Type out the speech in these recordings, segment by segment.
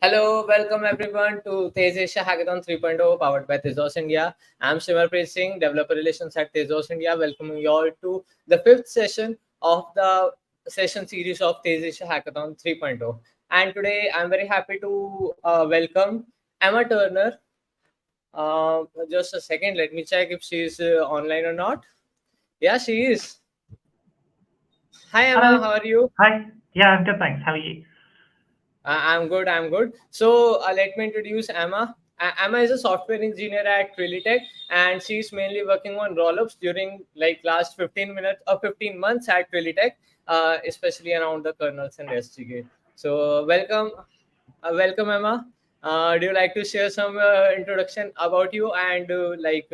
Hello, welcome everyone to TezAsia Hackathon 3.0 powered by Tezos India. I'm Shimarpreet Singh, Developer Relations at Tezos India, welcoming you all to the fifth session of the session series of TezAsia Hackathon 3.0. And today I'm very happy to welcome Emma Turner. Just a second, let me check if she's online or not. Yeah, she is. Hi Emma, Hello. how are you? Hi. Yeah, I'm good, thanks. How are you? I'm good. I'm good. So let me introduce Emma. Emma is a software engineer at Tech, and she's mainly working on rollups during like last 15 minutes or 15 months at Tech, especially around the kernels and SGK. So welcome Emma. Do you like to share some introduction about you and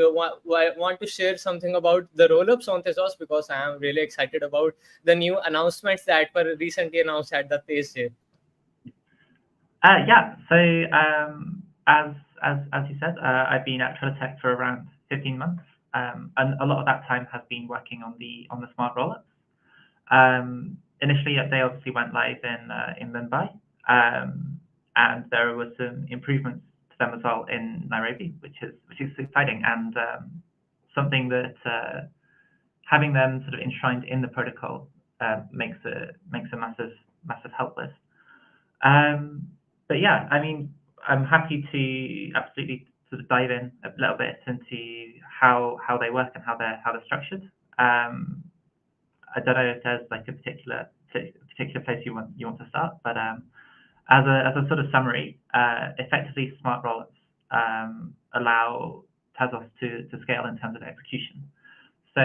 want to share something about the rollups on Tezos because I am really excited about the new announcements that were recently announced at the TES. Yeah. So, as you said, I've been at Tech for around 15 months, and a lot of that time has been working on the smart rollups. Initially, they obviously went live in Mumbai, and there were some improvements to them as well in Nairobi, which is exciting and something that having them sort of enshrined in the protocol makes a massive help with. But yeah, I mean, I'm happy to absolutely sort of dive in a little bit into how they work and how they're structured. I don't know if there's like a particular place you want to start, but as a sort of summary, effectively smart rollups allow Tezos to scale in terms of execution. So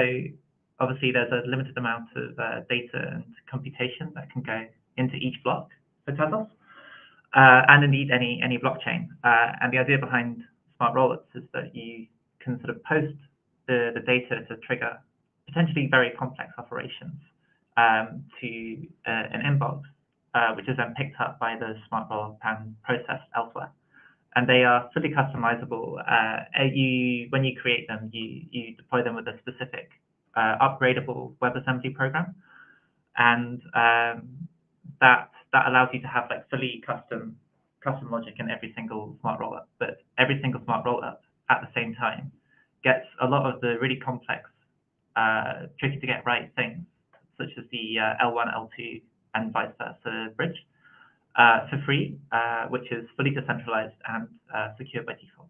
obviously there's a limited amount of data and computation that can go into each block for Tezos, and indeed any blockchain. And the idea behind smart rollups is that you can sort of post the data to trigger potentially very complex operations to an inbox, which is then picked up by the smart rollup and processed elsewhere. And they are fully customizable. When you create them, you deploy them with a specific upgradable WebAssembly program, and that allows you to have like fully custom logic in every single smart rollup. But every single smart rollup at the same time gets a lot of the really complex, tricky to get right things, such as the L1, L2, and vice versa bridge for free, which is fully decentralized and secure by default.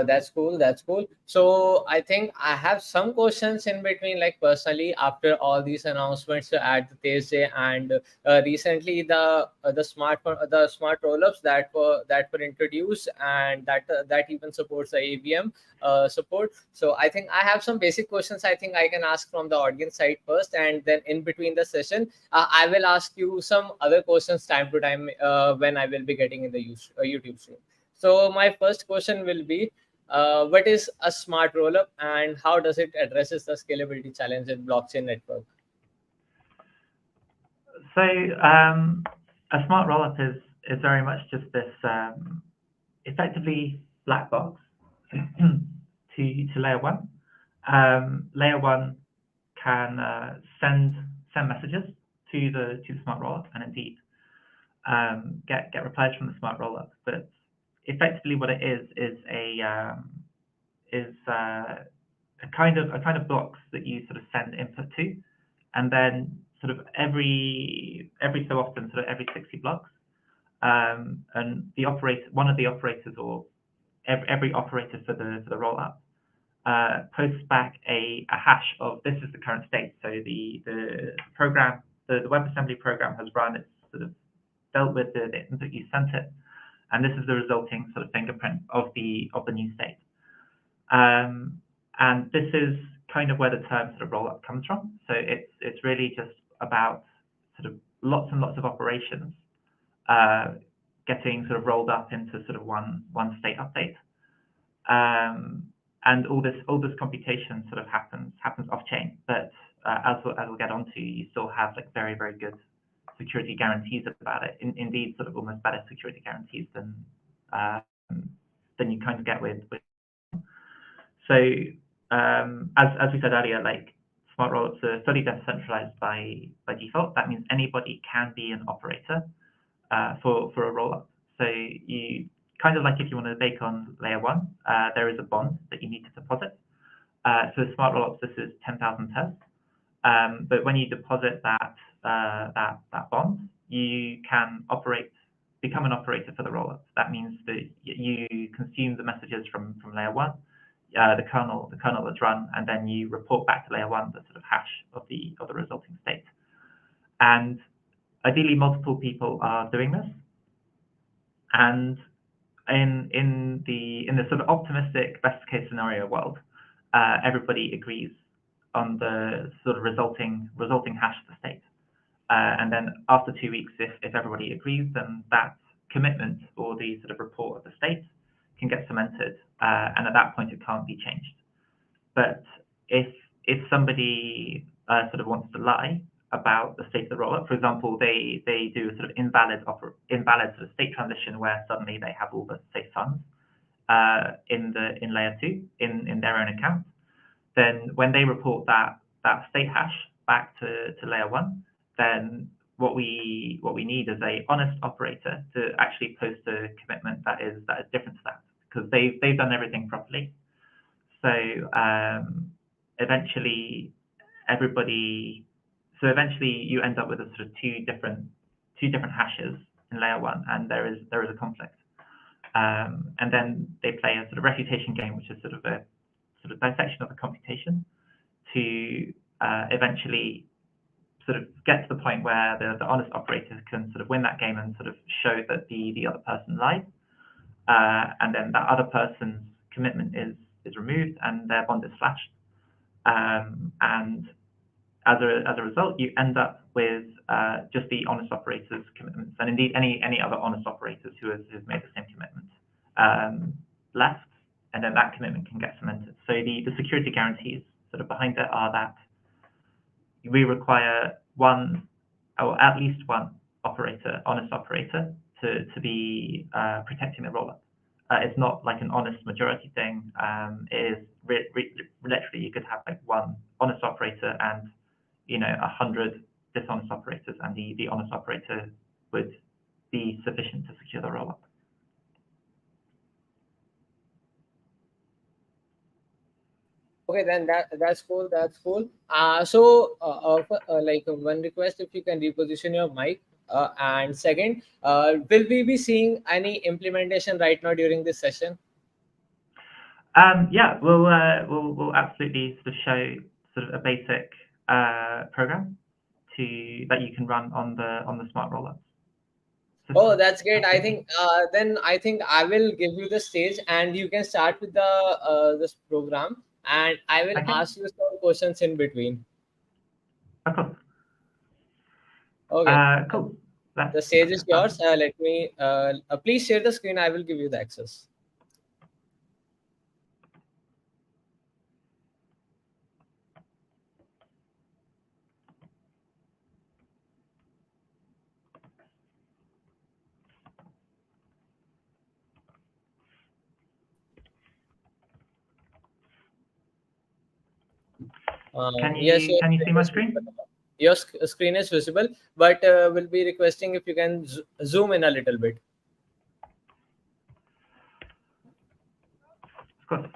That's cool. That's cool. So I think I have some questions in between, like personally, after all these announcements at the Thursday and recently the smart rollups that were introduced and that even supports the ABM support. So I think I have some basic questions. I think I can ask from the audience side first, and then in between the session, I will ask you some other questions time to time when I will be getting in the YouTube stream. So my first question will be, what is a smart rollup and how does it addresses the scalability challenge in blockchain network? So a smart rollup is very much just this effectively black box to layer one. Layer one can send messages to the smart rollup and indeed get replies from the smart rollup. But effectively, what it is a kind of box that you sort of send input to, and then sort of every so often, sort of every 60 blocks, and one of the operators or every operator for the rollup posts back a hash of this is the current state. So the program, the WebAssembly program has run. It's sort of dealt with the input you sent it, and this is the resulting sort of fingerprint of the new state. And this is kind of where the term sort of rollup comes from. So it's really just about sort of lots and lots of operations getting sort of rolled up into sort of one state update. And all this computation sort of happens off chain, but as we'll get onto, you still have like very good security guarantees about it. Indeed, sort of almost better security guarantees than you kind of get with. So as we said earlier, like smart rollups are fully decentralized by default. That means anybody can be an operator for a rollup. So you kind of like if you want to bake on layer 1, there is a bond that you need to deposit. So smart rollups, this is 10,000 Tez. But when you deposit that bond, you can become an operator for the rollup. That means that you consume the messages from layer 1, the kernel that's run, and then you report back to layer 1 the sort of hash of the resulting state. And ideally, multiple people are doing this. And in the sort of optimistic best case scenario world, everybody agrees on the sort of resulting hash of the state. And then after 2 weeks, if everybody agrees, then that commitment or the sort of report of the state can get cemented, and at that point it can't be changed. But if somebody sort of wants to lie about the state of the rollup, for example, they do a sort of invalid sort of state transition where suddenly they have all the safe funds in layer 2 in their own account, then when they report that state hash back to layer 1, then what we need is a honest operator to actually post a commitment that is different to that, because they've done everything properly. So eventually you end up with a sort of two different hashes in layer 1, and there is a conflict. And then they play a sort of refutation game, which is sort of a dissection of the computation to eventually sort of get to the point where the honest operator can sort of win that game and sort of show that the other person lied, and then that other person's commitment is removed and their bond is slashed, and as a result, you end up with just the honest operator's commitments, and indeed any other honest operators who have made the same commitment left, and then that commitment can get cemented. So the security guarantees sort of behind it are that we require one, or at least one honest operator to be protecting the rollup. It's not like an honest majority thing. It is literally you could have like one honest operator and 100 dishonest operators, and the honest operator would be sufficient to secure the rollup. Okay, then that's cool. That's cool. So like one request, if you can reposition your mic. And second, will we be seeing any implementation right now during this session? Yeah, we'll absolutely sort of show sort of a basic program that you can run on the smart rollups. Oh, that's great. I think then I will give you the stage, and you can start with this program, and I will Okay. ask you some questions in between. Of course. Okay. Cool. The stage is yours. Let me please share the screen. I will give you the access. Can Yes, you see my screen? Your screen is visible, but we'll be requesting if you can zoom in a little bit. Of course.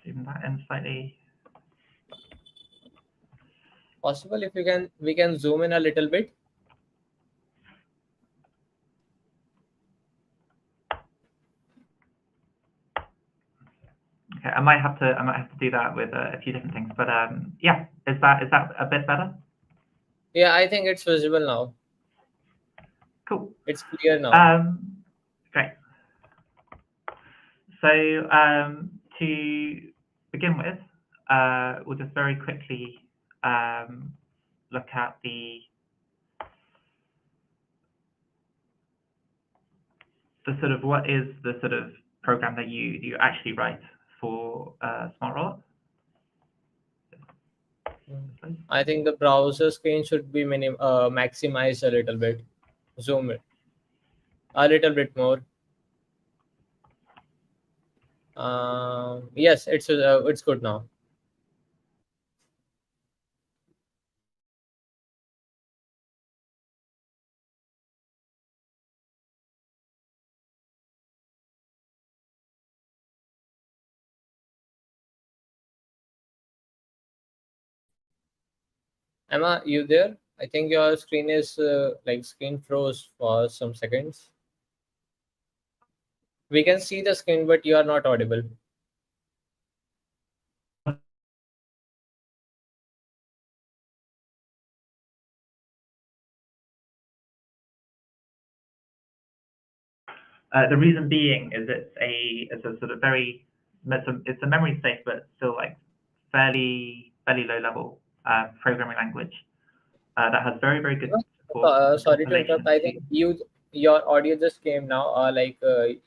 Zoom that in slightly. Possible if we can zoom in a little bit. Okay, I might have to do that with a few different things, but yeah, is that a bit better? Yeah, I think it's visible now. Cool. It's clear now. Great. So to begin with, we'll just very quickly look at the sort of what is the sort of program that you actually write for Smart Rollup. I think the browser screen should be maximized a little bit. Zoom it a little bit more. Yes, it's good now. Emma, you there? I think your screen is like screen froze for some seconds. We can see the screen, but you are not audible. The reason being is it's a sort of it's a memory safe, but still like fairly low level programming language that has very good support for Sorry to interrupt. compilation I to. think your audio just came now.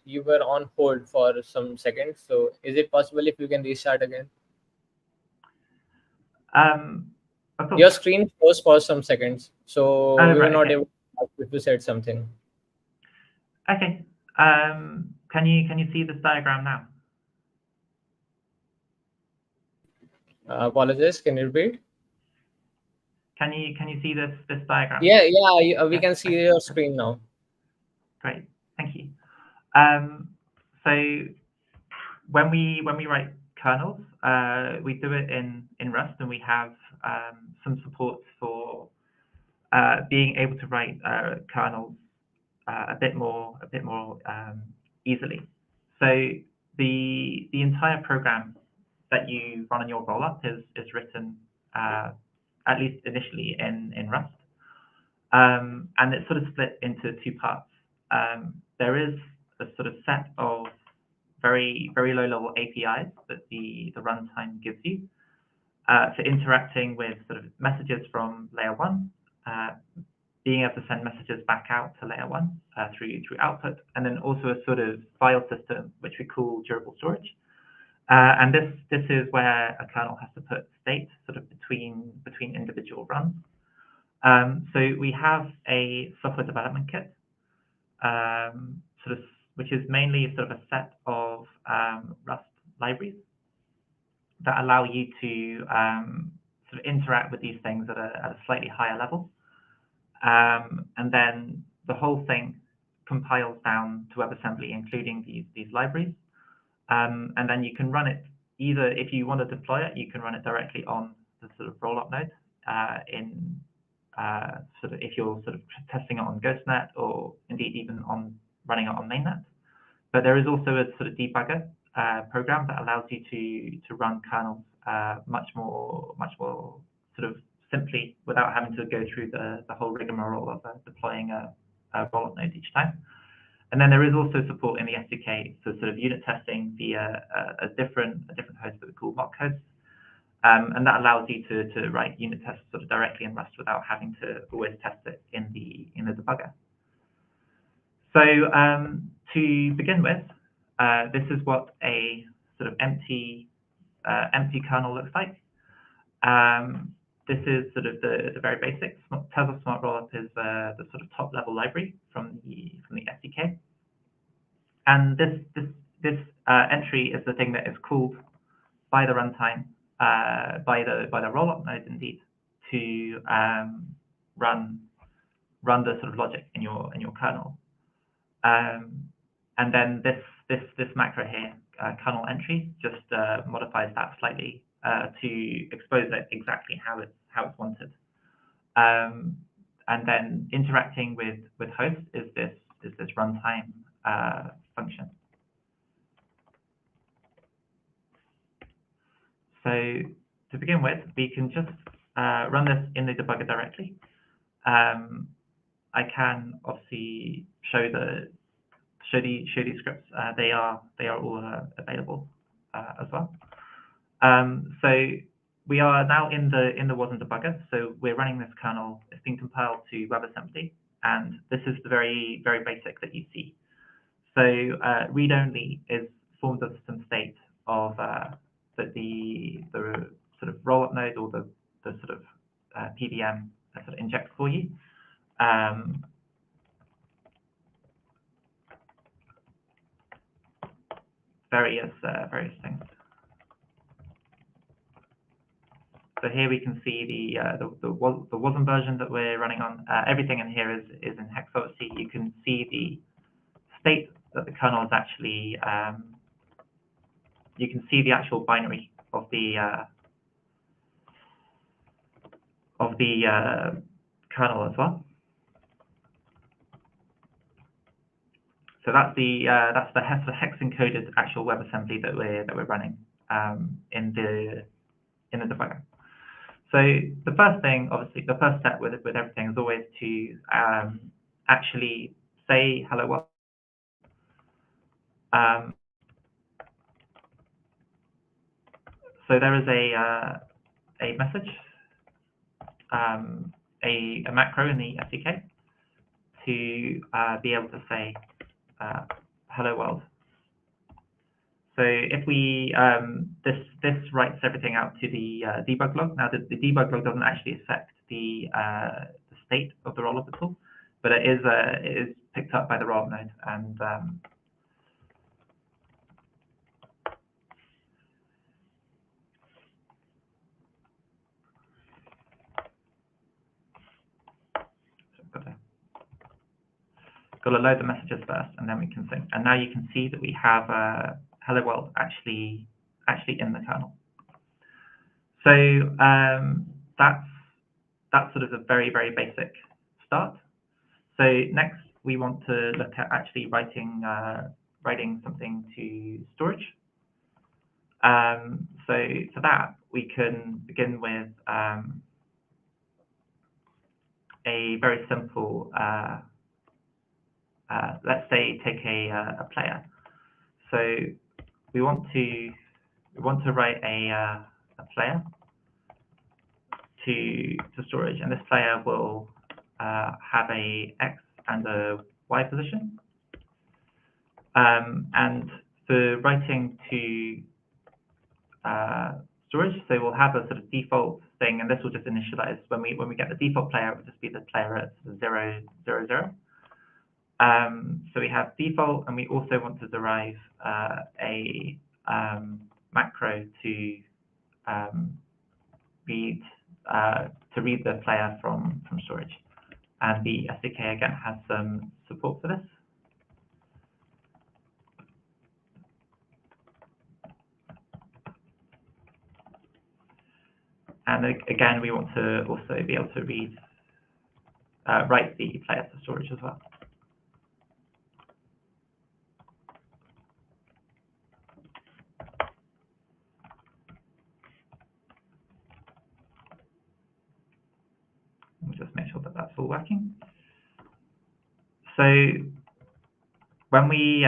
You were on hold for some seconds. So is it possible if you can restart again? Of course. Your screen froze for some seconds, so Oh we were right, not okay, able to ask if you said something. okay. Can you see this diagram now? Apologize. Can you repeat? Can you see this diagram? We Yeah. can see Okay. your screen now. Great. Thank you. Um, so when we write kernels, we do it in Rust, and we have some support for being able to write kernels a bit more easily. So the entire program that you run on your rollup is written at least initially in Rust, and it's sort of split into two parts. There is a sort of set of very low level APIs that the runtime gives you for interacting with sort of messages from layer one, uh, being able to send messages back out to layer one through output, and then also a sort of file system which we call durable storage. And this is where a kernel has to put state sort of between individual runs. So we have a software development kit, sort of which is mainly sort of a set of Rust libraries that allow you to sort of interact with these things at a slightly higher level. And then the whole thing compiles down to WebAssembly, including these libraries. And then you can run it either, if you want to deploy it, you can run it directly on the sort of rollup node in sort of if you're sort of testing it on GhostNet, or indeed even on running it on mainnet. But there is also a sort of debugger program that allows you to run kernels much more sort of simply without having to go through the whole rigmarole of deploying a rollup node each time. And then there is also support in the SDK for sort of unit testing via a different host that we call mock hosts. And that allows you to write unit tests sort of directly in Rust without having to always test it in the debugger. So to begin with, this is what a sort of empty kernel looks like. This is sort of the very basics. Tezos Smart Rollup is the sort of top level library from the SDK, and this entry is the thing that is called by the runtime, by the rollup node indeed, to run the sort of logic in your kernel. And then this macro here, kernel entry, just modifies that slightly to expose it exactly how it's wanted. And then interacting with host is this runtime function. So to begin with, we can just run this in the debugger directly. I can obviously show these scripts. They are all available as well. So we are now in the wasm debugger. So we're running this kernel. It's been compiled to WebAssembly, and this is the very basic that you see. So read only is forms of system state of that the sort of rollup node or the sort of PVM sort of injects for you. Various things. So here we can see the wasm version that we're running on. Everything in here is in hex. Obviously, you can see the state that the kernel is actually. You can see the actual binary of the kernel as well. So that's the hex encoded actual WebAssembly that we're running in the debugger. So the first thing, obviously, the first step with everything is always to actually say hello world. So there is a message, a macro in the SDK to be able to say hello world. So if we this writes everything out to the debug log. Now the debug log doesn't actually affect the state of the rollup at all, but it is picked up by the rollup node, and got to load the messages first, and then we can sync. And now you can see that we have hello world actually in the kernel. So that's sort of a very basic start. So next we want to look at actually writing something to storage. So for that we can begin with a very simple. Let's say take a player. So we want to write a player to storage, and this player will have a X and a Y position. And for writing to storage, so we'll have a sort of default thing, and this will just initialize when we get the default player. It will just be the player at 0, 0, 0. So we have default, and we also want to derive a macro to read the player from storage. And the SDK again has some support for this. And again, we want to also be able to write the player to storage as well. We'll just make sure that that's all working. So when we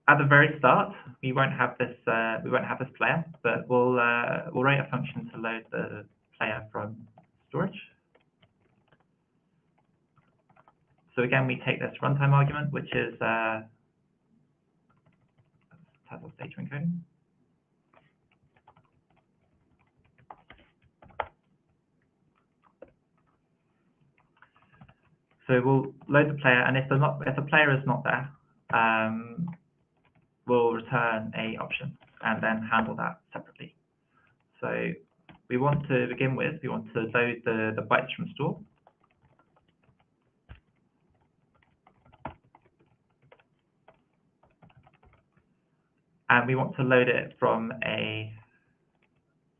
at the very start, we won't have this player, but we'll write a function to load the player from storage. So again, we take this runtime argument, which is Tezos data encoding. So we'll load the player, and if the player is not there, we'll return a option and then handle that separately. So we want to begin with, we want to load the bytes from store. And we want to load it from a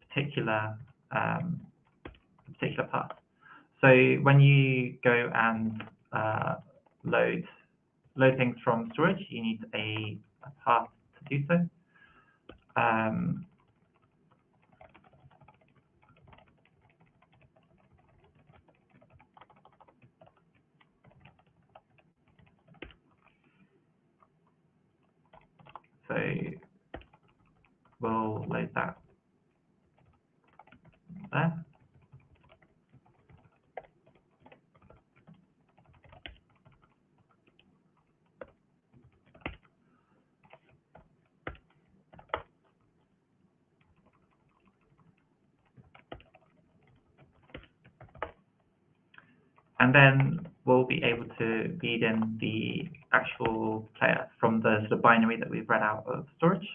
particular path. So when you go and load things from storage, you need a path to do so. So we'll load that there. And then we'll be able to read in the actual player from the sort of binary that we've read out of storage.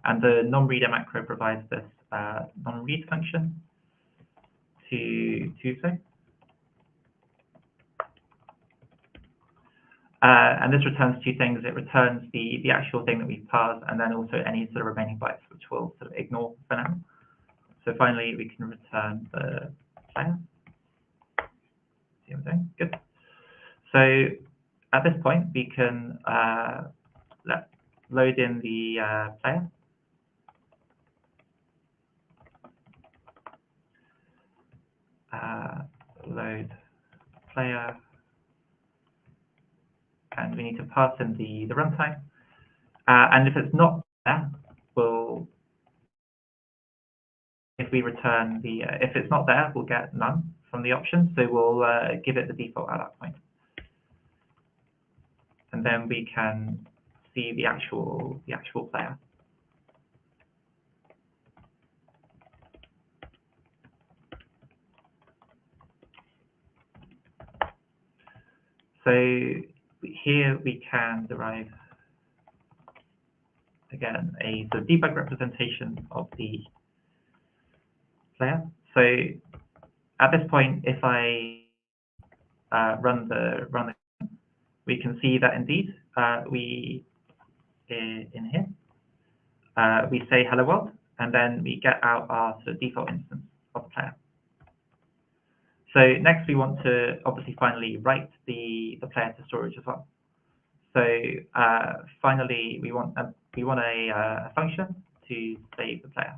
And the non-reader macro provides this non-read function to so. And this returns two things. It returns the actual thing that we've parsed, and then also any sort of remaining bytes, which we'll sort of ignore for now. So finally, we can return the player. See what I'm doing? Good. So at this point, we can load in the player. Load player, and we need to pass in the runtime. And if it's not there, if we return the if it's not there, we'll get none from the option. So we'll give it the default at that point, and then we can see the actual player. So here we can derive, again, a sort of debug representation of the player. So at this point, if I run the, we can see that indeed we in here we say hello world, and then we get out our sort of default instance of the player. So next we want to obviously finally write the player to storage as well. So finally we want a function to save the player.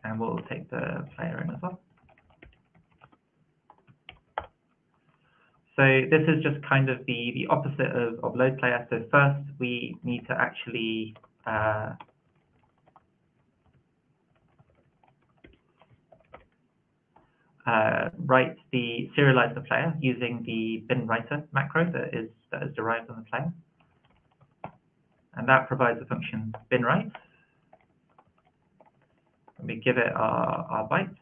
And we'll take the player in as well. So this is just kind of the opposite of load player. So first we need to actually serialize the player using the bin writer macro that is derived on the player. And that provides the function bin write. And we give it our bytes.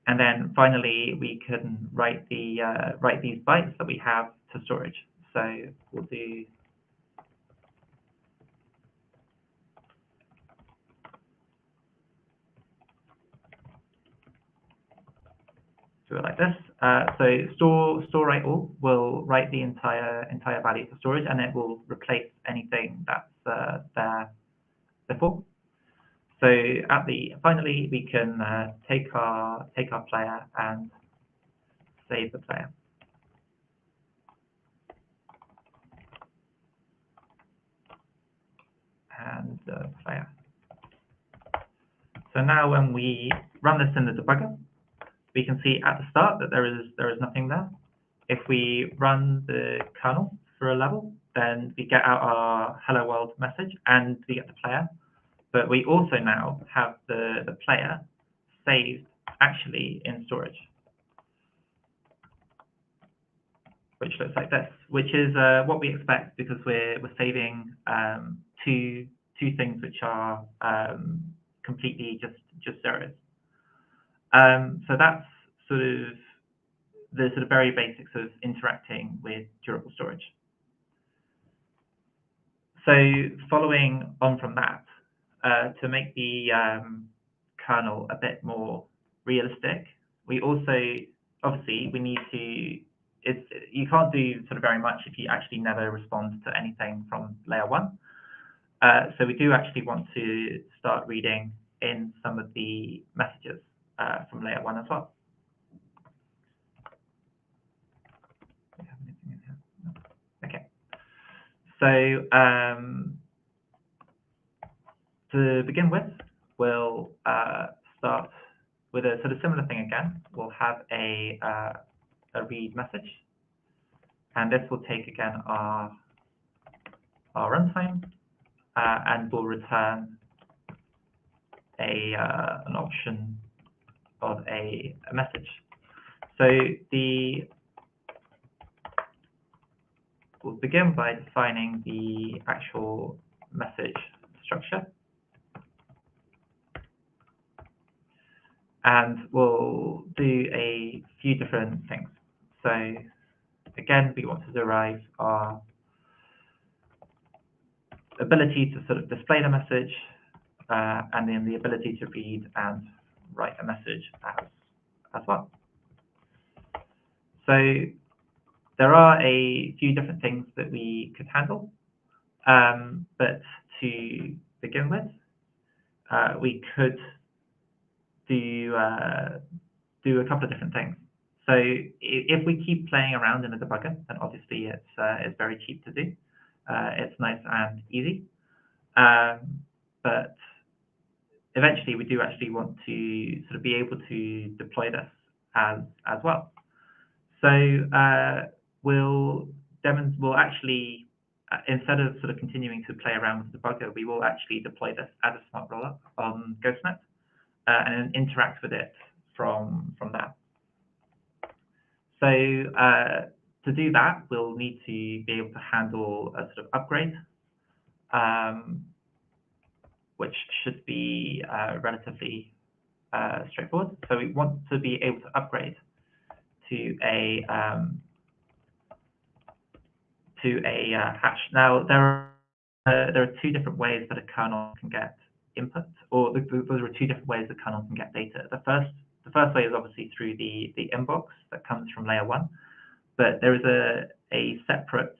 And then finally, we can write these bytes that we have to storage. So we'll do it like this. So store write all will write the entire value to storage, and it will replace anything that's there before. So finally, we can take our player and save the player. And the player. So now when we run this in the debugger, we can see at the start that there is nothing there. If we run the kernel for a level, then we get out our hello world message and we get the player. But we also now have the player saved actually in storage, which looks like this, which is what we expect because we're saving two things which are completely just zeros. So that's sort of the very basics of interacting with durable storage. So following on from that, to make the kernel a bit more realistic, we also obviously we need to. You can't do sort of very much if you actually never respond to anything from layer 1. So we do actually want to start reading in some of the messages from layer 1 as well. Okay. So to begin with, we'll start with a sort of similar thing again. We'll have a read message, and this will take again our runtime, and we'll return an option of a message. So we'll begin by defining the actual message structure. And we'll do a few different things. So again, we want to derive our ability to sort of display the message, and then the ability to read and write a message as well. So there are a few different things that we could handle, but to begin with, we could do a couple of different things. So if we keep playing around in a debugger, then obviously it's very cheap to do. It's nice and easy, but eventually we do actually want to sort of be able to deploy this as well. So we'll actually, instead of sort of continuing to play around with the debugger, we will actually deploy this as a smart rollup on GhostNet and then interact with it from that. So to do that, we'll need to be able to handle a sort of upgrade, which should be relatively straightforward. So we want to be able to upgrade to a hash. Now there are two different ways that a kernel can get input, or there are two different ways the kernel can get data. The first way is obviously through the inbox that comes from layer 1, but there is a separate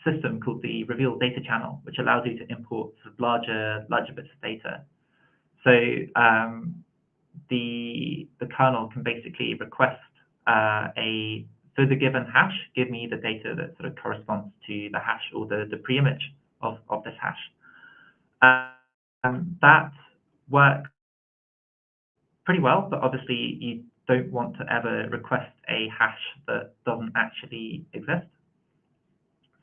system called the reveal data channel, which allows you to import sort of larger bits of data. So the kernel can basically request for the given hash, give me the data that sort of corresponds to the hash or the pre-image of this hash. That works pretty well, but obviously you don't want to ever request a hash that doesn't actually exist.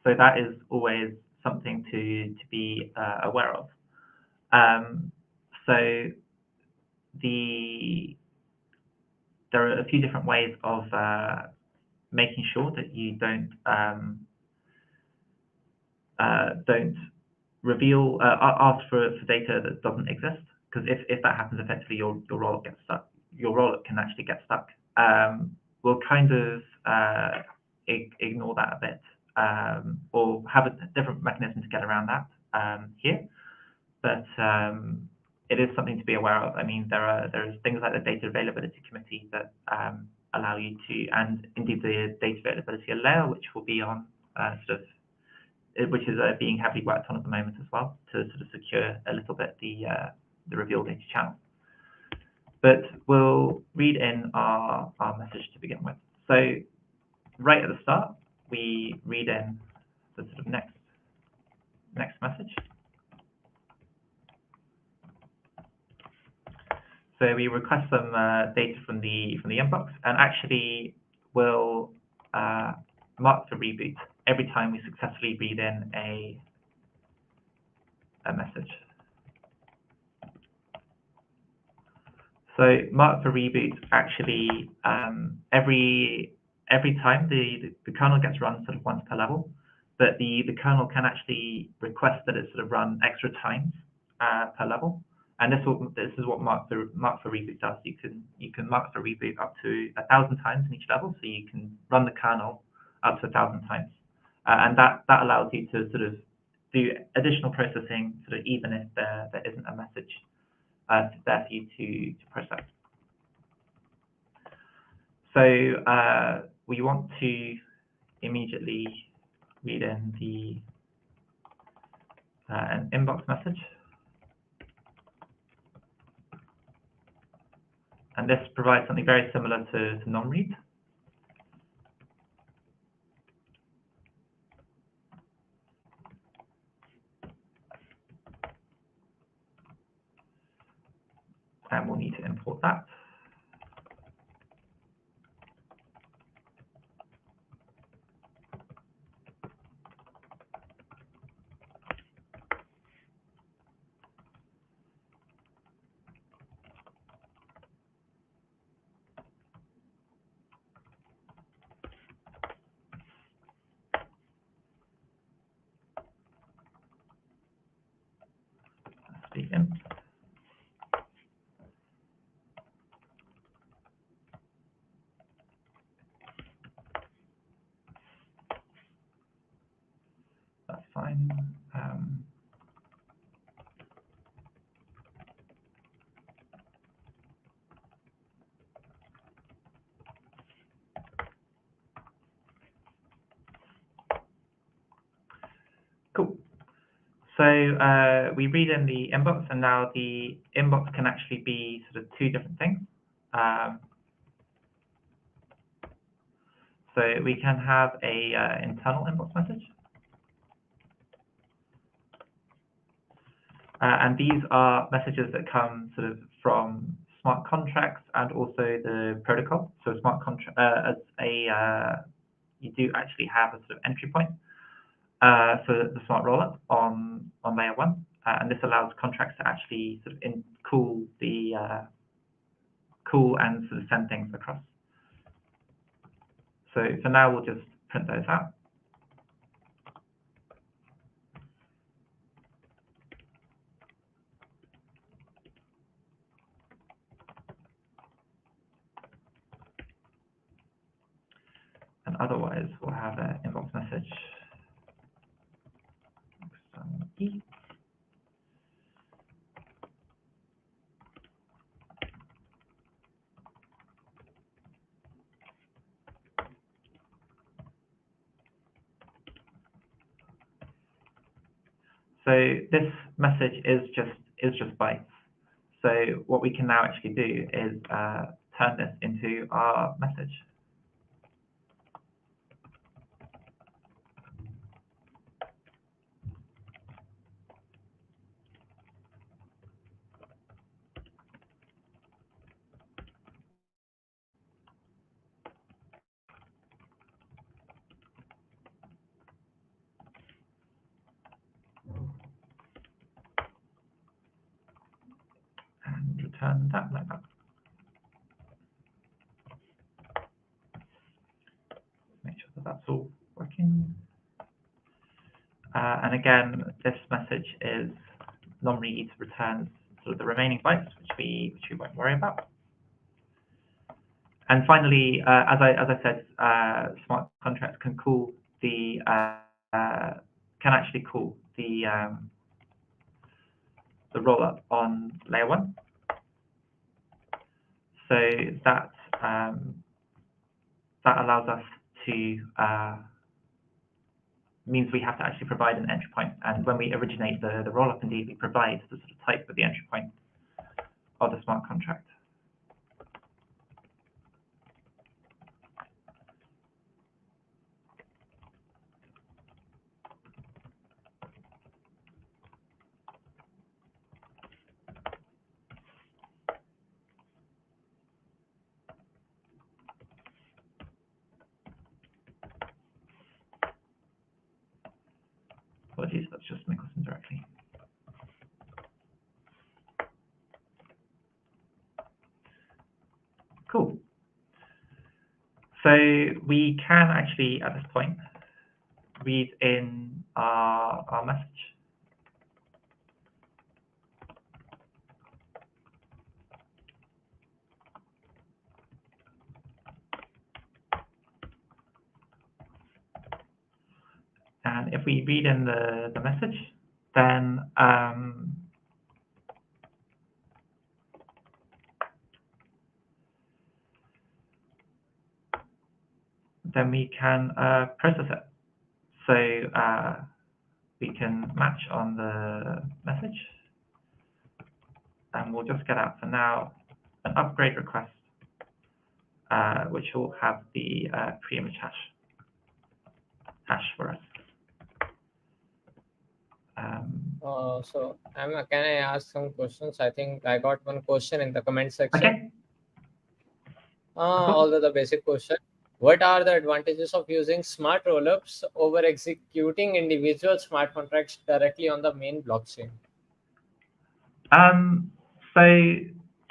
So that is always something to be aware of. So there are a few different ways of making sure that you don't reveal ask for data that doesn't exist, because if that happens, effectively your rollup gets stuck. Your rollup can actually get stuck. We'll kind of ignore that a bit, or have a different mechanism to get around that here. But it is something to be aware of. I mean, there's things like the data availability committee that allow you to, and indeed the data availability layer, which will be on which is being heavily worked on at the moment as well, to sort of secure a little bit the reveal data channel. But we'll read in our message to begin with. So right at the start, we read in the sort of next message. So we request some data from the inbox, and actually we'll mark the reboot every time we successfully read in a message. So mark for reboot actually every time the kernel gets run sort of once per level, but the kernel can actually request that it sort of run extra times per level. And this is what mark for reboot does. You can mark for reboot up to 1,000 times in each level, so you can run the kernel up to 1,000 times, and that allows you to sort of do additional processing, sort of even if there isn't a message there for you to process. So we want to immediately read in an inbox message. And this provides something very similar to non-read. And we'll need to import that. The imp. That's fine. Cool. So we read in the inbox, and now the inbox can actually be sort of two different things. So we can have a internal inbox message. And these are messages that come sort of from smart contracts and also the protocol. So smart contract as a you do actually have a sort of entry point for the smart rollup on layer 1, and this allows contracts to actually sort of cool and sort of send things across. So for now, we'll just print those out. And otherwise, we'll have an inbox message. So this message is just bytes. So what we can now actually do is turn this into our message. And return that like that. Make sure that that's all working. And again, this message is non-read, returns sort of the remaining bytes, which we won't worry about. And finally, as I said, smart contracts can call the can actually call the rollup on layer 1. So that that allows us to means we have to actually provide an entry point. And when we originate the rollup, indeed, we provide the sort of type of the entry point of the smart contract. Apologies, that's just Nicholson directly. Cool. So we can actually, at this point, read in our message. And if we read in the message, then we can process it. So we can match on the message, and we'll just get out for now an upgrade request, which will have the pre-image hash for us. So Emma, can I ask some questions? I think I got one question in the comment section. Okay. Although the basic question: what are the advantages of using smart rollups over executing individual smart contracts directly on the main blockchain? So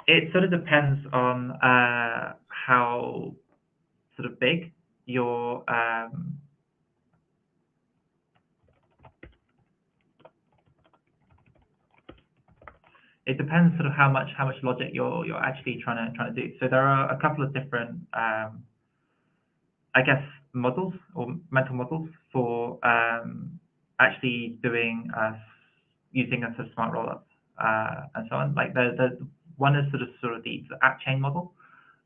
it sort of depends on how sort of big your it depends sort of how much logic you're actually trying to do. So there are a couple of different I guess models or mental models for actually doing using a sort of smart rollup and so on. Like the one is sort of the app chain model,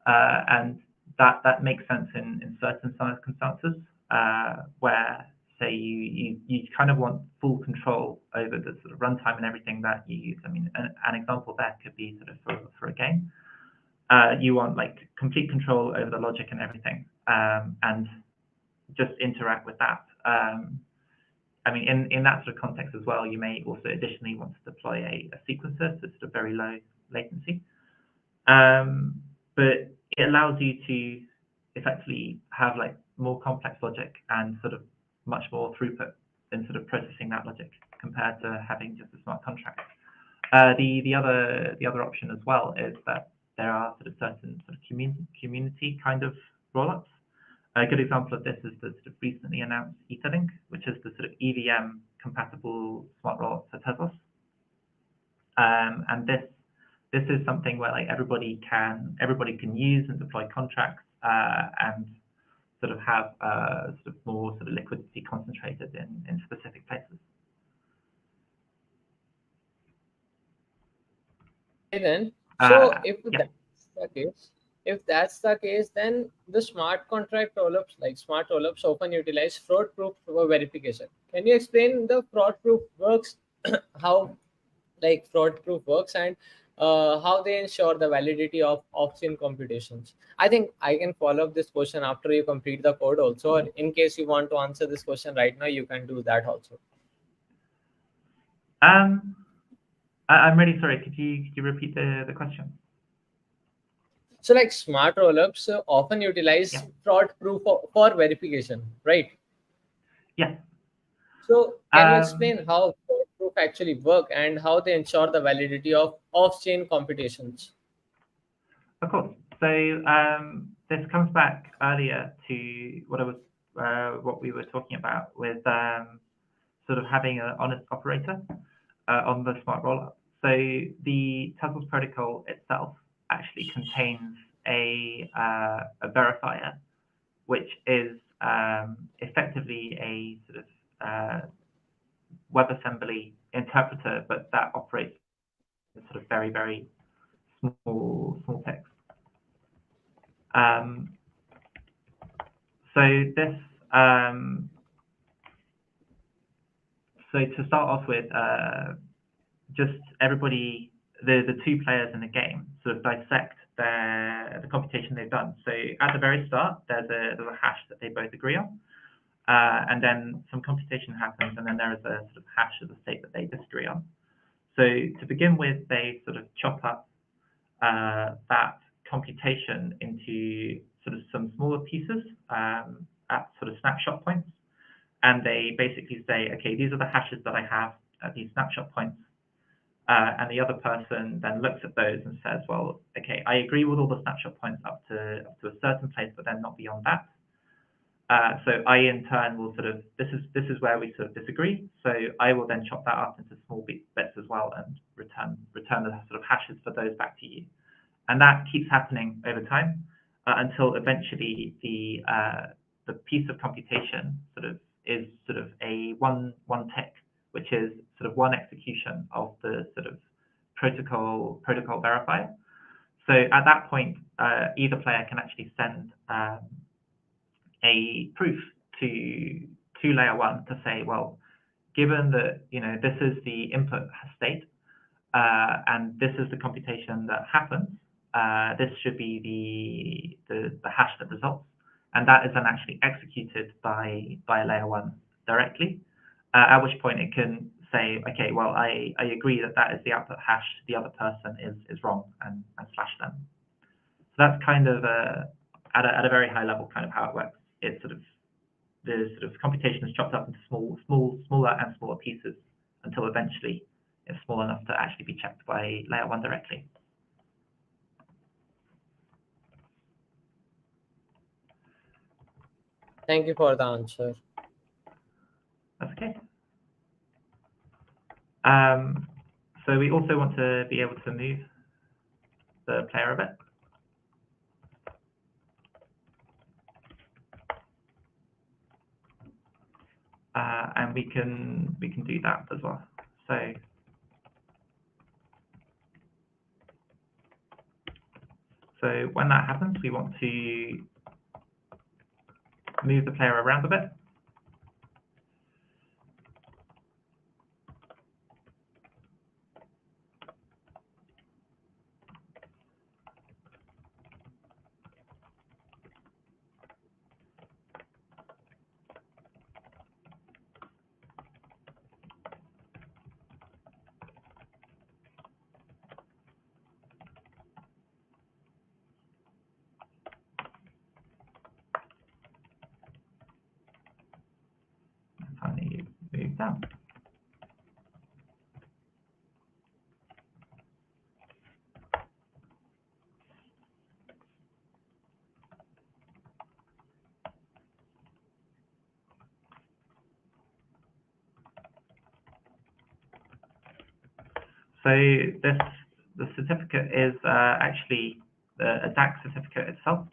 and that makes sense in certain circumstances where say you kind of want full control over the sort of runtime and everything that you use. I mean, an example there could be sort of for a game. You want like complete control over the logic and everything, and just interact with that. I mean, in that sort of context as well, you may also additionally want to deploy a sequencer, so sort of very low latency. But it allows you to effectively have like more complex logic and sort of much more throughput in sort of processing that logic compared to having just a smart contract. The other option as well is that there are sort of certain sort of community kind of rollups. A good example of this is the sort of recently announced Etherlink, which is the sort of EVM compatible smart rollup for Tezos. And this is something where like everybody can use and deploy contracts and sort of have sort of more sort of liquidity concentrated in specific places. Okay, then, so Yeah. if that's the case, then the smart contract rollups, like smart rollups, often utilize fraud-proof verification. Can you explain the fraud-proof works, how like fraud-proof works, and how they ensure the validity of off-chain computations? I think I can follow up this question after you complete the code also, or in case you want to answer this question right now, you can do that also. I'm really sorry. Could you repeat the question? So, like smart rollups often Yeah. utilize fraud proof for verification, right? Yeah. So, can you Um, explain how fraud proof actually work and how they ensure the validity of off-chain computations? Of course. So this comes back earlier to what we were talking about with sort of having an honest operator on the smart rollup. So the Tezos protocol itself actually contains a verifier, which is effectively a sort of WebAssembly interpreter, but that operates in sort of very, very small text. So this, so to start off with, just everybody, the two players in the game sort of dissect the computation they've done. So at the very start, there's a hash that they both agree on, and then some computation happens, and then there is a sort of hash of the state that they disagree on. So to begin with, they sort of chop up that computation into sort of some smaller pieces at sort of snapshot points. And they basically say, okay, these are the hashes that I have at these snapshot points. And the other person then looks at those and says, well, okay, I agree with all the snapshot points up to a certain place, but then not beyond that. So I in turn will sort of, this is where we sort of disagree. So I will then chop that up into small bits as well and return the sort of hashes for those back to you. And that keeps happening over time until eventually the piece of computation sort of is sort of a one tick, which is sort of one execution of the sort of protocol verifier. So at that point, either player can actually send a proof to layer one to say, well, given that this is the input state and this is the computation that happens, this should be the hash that results, and that is then actually executed by layer one directly. At which point it can say, okay, well, I agree that is the output hash. The other person is wrong, and slash them. So that's kind of at a very high level, kind of how it works. It's sort of the sort of computation is chopped up into smaller and smaller pieces until eventually it's small enough to actually be checked by layer one directly. Thank you for the answer. That's okay. So we also want to be able to move the player a bit. And we can do that as well. So when that happens, we want to move the player around a bit. down. So the certificate is actually a DAC certificate itself,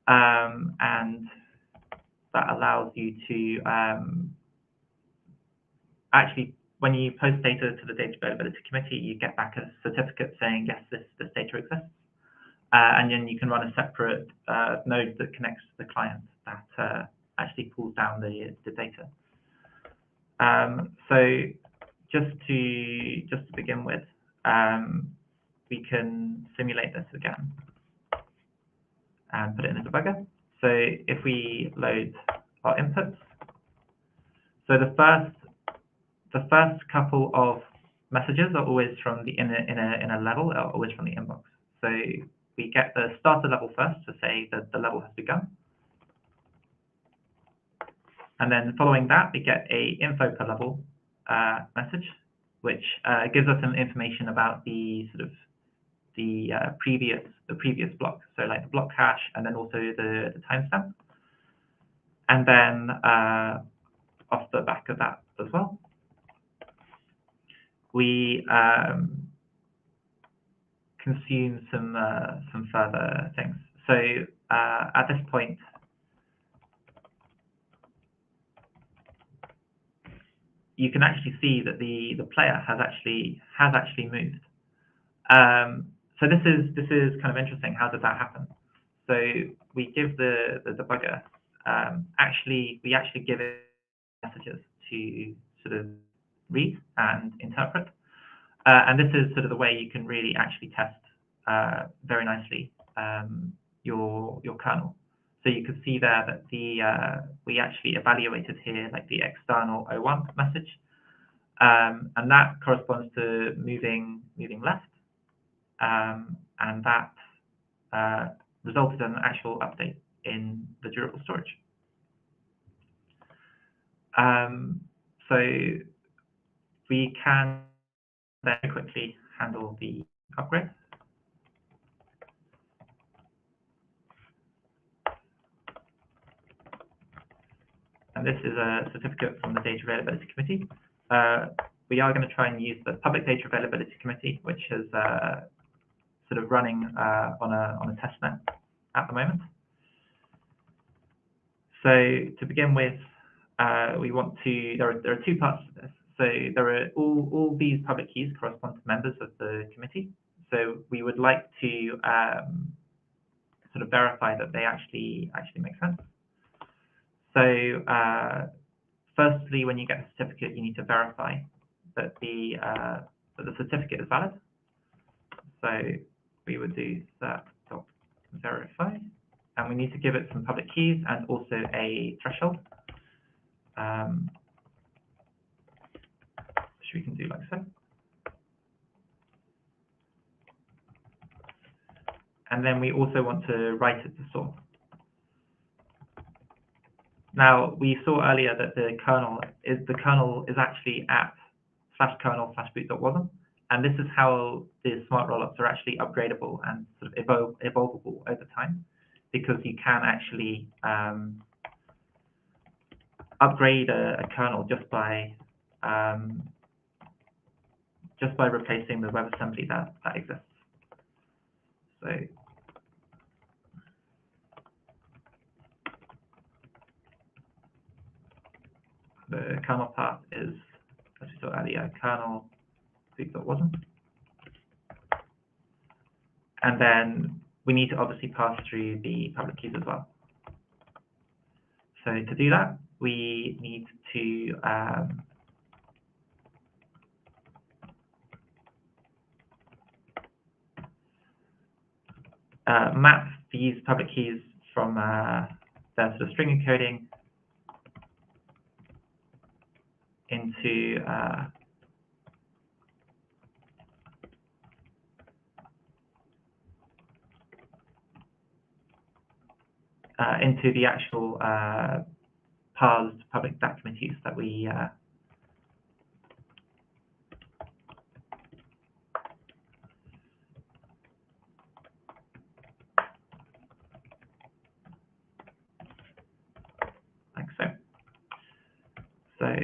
and that allows you to actually, when you post data to the Data Availability Committee, you get back a certificate saying, yes, this data exists. And then you can run a separate node that connects to the client that actually pulls down the data. So just to begin with, we can simulate this again and put it in a debugger. So if we load our inputs, so the first couple of messages are always from the in a level, are always from the inbox. So we get the starter level first to say that the level has begun. And then following that, we get a info per level message, which gives us some information about the sort of the previous block. So like the block hash, and then also the timestamp. And then off the back of that as well, we consume some further things. So at this point, you can actually see that the player has actually moved. So this is kind of interesting. How did that happen? So we give the debugger we actually give it messages to sort of read and interpret, and this is sort of the way you can really actually test very nicely your kernel. So you can see there that we actually evaluated here like the external O1 message, and that corresponds to moving left, and that resulted in an actual update in the durable storage. So we can then quickly handle the upgrade. And this is a certificate from the Data Availability Committee. We are going to try and use the Public Data Availability Committee, which is sort of running on a test net at the moment. So to begin with, we want to, there are two parts to this. So there are all these public keys correspond to members of the committee. So we would like to sort of verify that they actually make sense. So firstly, when you get a certificate, you need to verify that the certificate is valid. So we would do that.verify, and we need to give it some public keys and also a threshold, which we can do like so. And then we also want to write it to source. Now, we saw earlier that the kernel is actually at /kernel/boot.wasm, and this is how the smart rollups are actually upgradable and sort of evolvable over time, because you can actually upgrade a kernel just by replacing the WebAssembly that exists. So the kernel path is, as we saw earlier, kernel boot.wasm. And then we need to obviously pass through the public keys as well. So to do that, we need to map these public keys from their sort of string encoding into the actual parsed public DAC committees that we So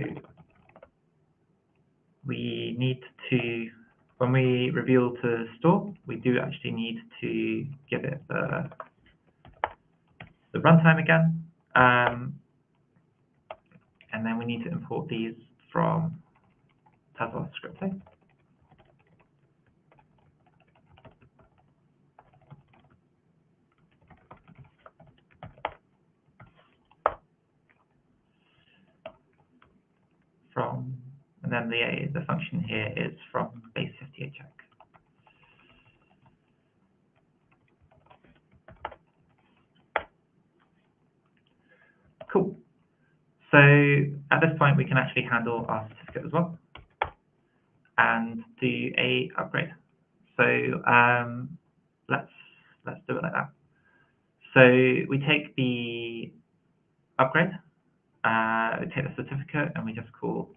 we need to, when we reveal to store, we do actually need to give it the runtime again. And then we need to import these from Tezos scripting. And then the function here is from base 58 check. Cool. So at this point, we can actually handle our certificate as well and do a upgrade. So let's do it like that. So we take the upgrade, we take the certificate, and we just call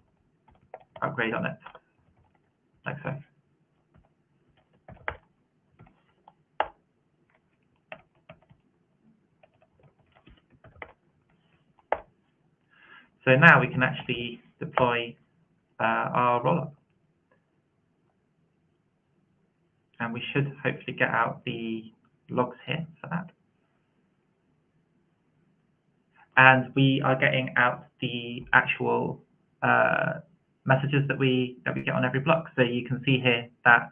upgrade on it, like so. So now we can actually deploy our rollup. And we should hopefully get out the logs here for that. And we are getting out the actual messages that we get on every block. So you can see here that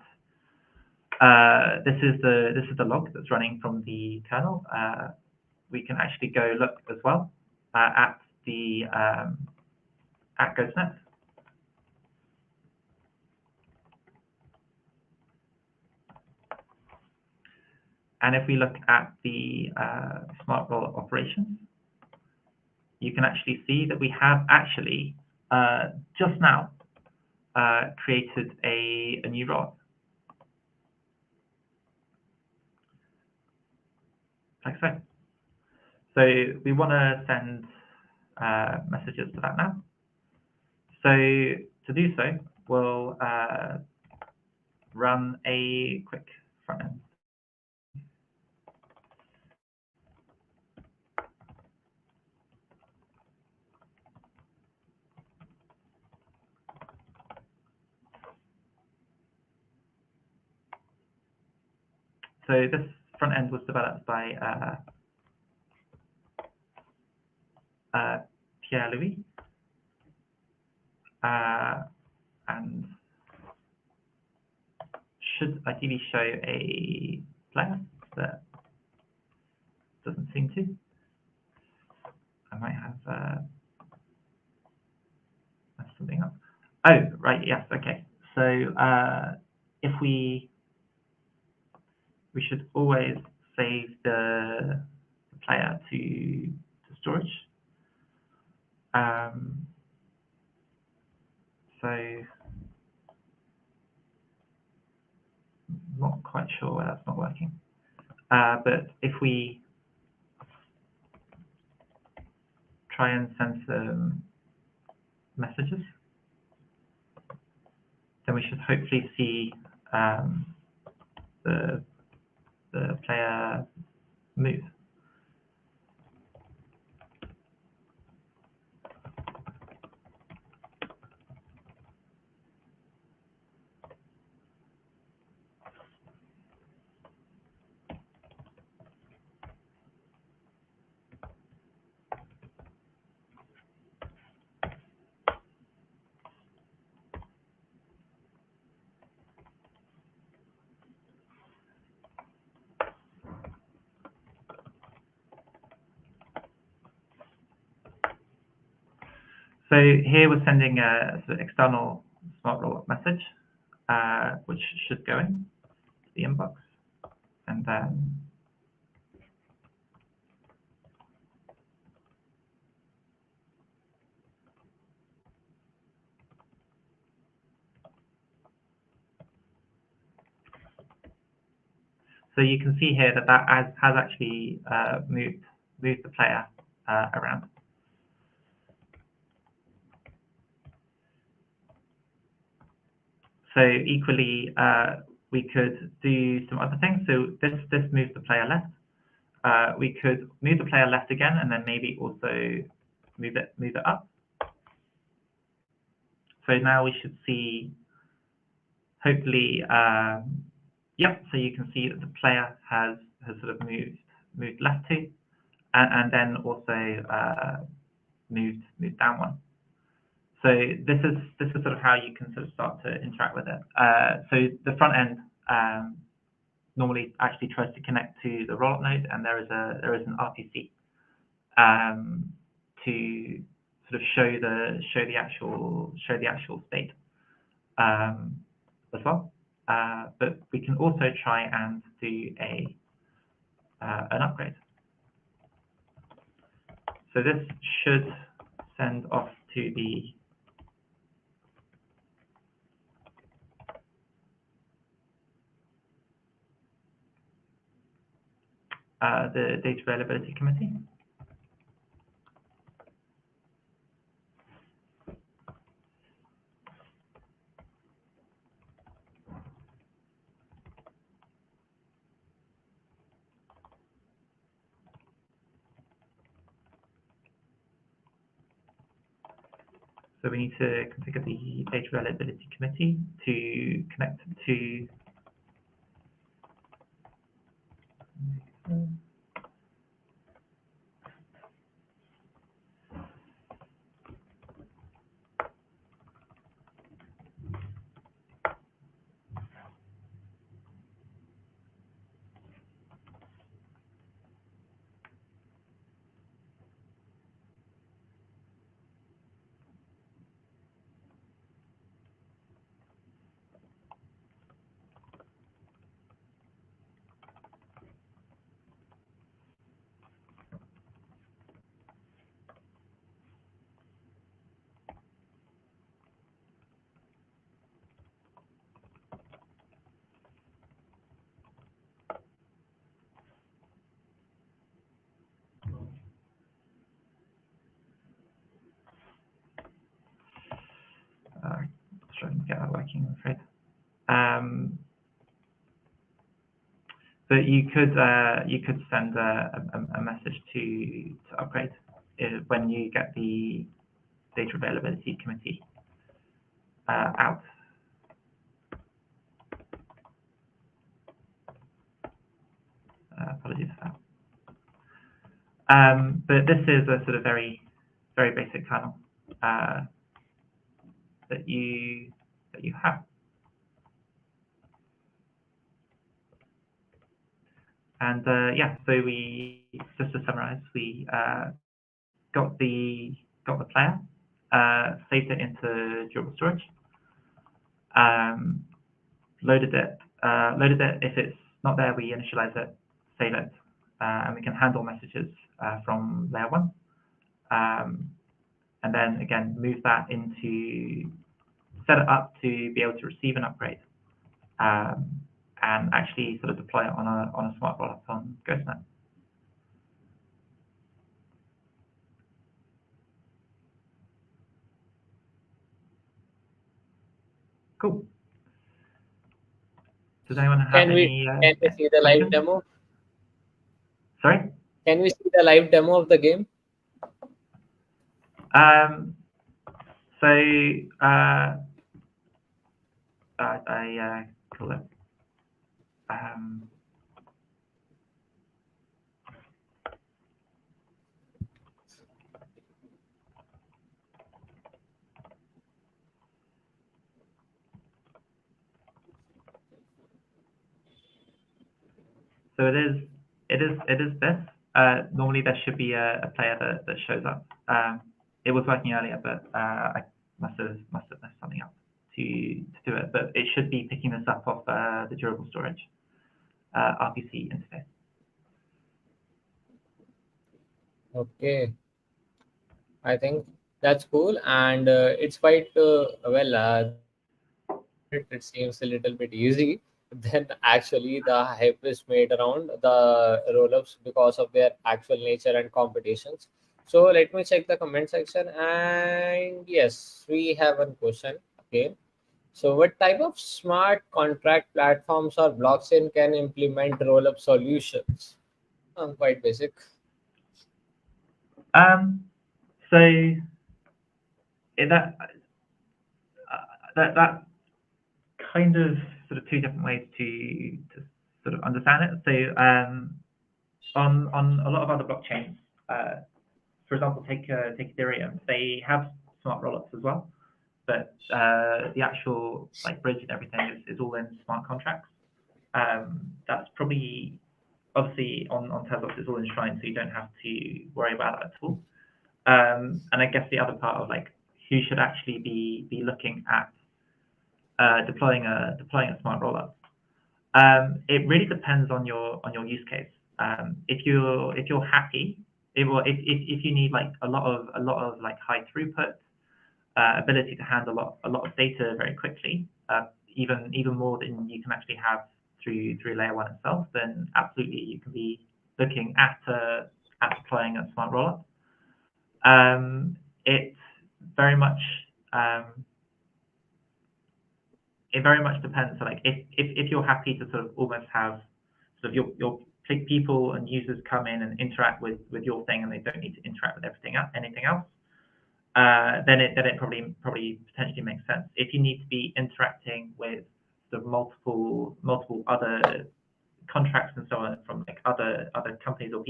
this is the log that's running from the kernel. We can actually go look as well at the at GhostNet. And if we look at the smart rollup operations, you can actually see that we have actually just now created a new rollup. Like so. So we want to send messages to that now. So to do so, we'll run a quick front end. So this front end was developed by Pierre-Louis, and should ideally show a player, but doesn't seem to. I might have messed something up. Oh, right, yes, okay. So if we should always save the player to storage. So not quite sure why that's not working. But if we try and send some messages, then we should hopefully see the player move. So here we're sending a sort of external smart rollup message, which should go in the inbox, and then so you can see here that has actually moved the player around. So equally, we could do some other things. So this moves the player left. We could move the player left again, and then maybe also move it up. So now we should see, hopefully, yep. So you can see that the player has sort of moved left 2, and then also moved down 1. So this is sort of how you can sort of start to interact with it. So the front end normally actually tries to connect to the rollup node, and there is an RPC to sort of show the actual state as well. But we can also try and do an upgrade. So this should send off to the data availability committee. So we need to configure the data availability committee to connect to trying to get that working, I'm afraid. But you could send a message to upgrade when you get the data availability committee out. Apologies for that. But this is a sort of very basic kernel that you have. And yeah, so we, just to summarize, we got the player, saved it into durable storage, loaded it. If it's not there, we initialize it, save it, and we can handle messages from layer 1. And then again, move that into, set it up to be able to receive an upgrade, and actually sort of deploy it on a smart rollup on GhostNet. Cool. Does anyone have Can we see the live questions? demo? Sorry? Can we see the live demo of the game? So I call it. So it is this. Normally there should be a player that shows up. It was working earlier, but I must have messed something up to do it. But it should be picking this up off the durable storage RPC interface. Okay, I think that's cool, and it's quite well. The way you explained it, it seems a little bit easy. Then actually, the hype is made around the rollups because of their actual nature and competitions. So let me check the comment section, and yes, we have one question. Okay, so what type of smart contract platforms or blockchain can implement rollup solutions? Quite basic. So that that's kind of sort of two different ways to sort of understand it. So on a lot of other blockchains, for example, take Ethereum, they have smart rollups as well, but the actual like bridge and everything is all in smart contracts. That's probably obviously on Tezos is all enshrined, so you don't have to worry about that at all. And I guess the other part of like who should actually be looking at deploying a smart rollup. It really depends on your use case. If you're happy, if you need like a lot of like high throughput, ability to handle a lot of data very quickly, even more than you can actually have through layer one itself, then absolutely you can be looking at deploying a smart rollup. It very much depends. So like if you're happy to sort of almost have sort of your people and users come in and interact with your thing, and they don't need to interact with anything else, then it probably potentially makes sense. If you need to be interacting with the multiple other contracts and so on from like other companies or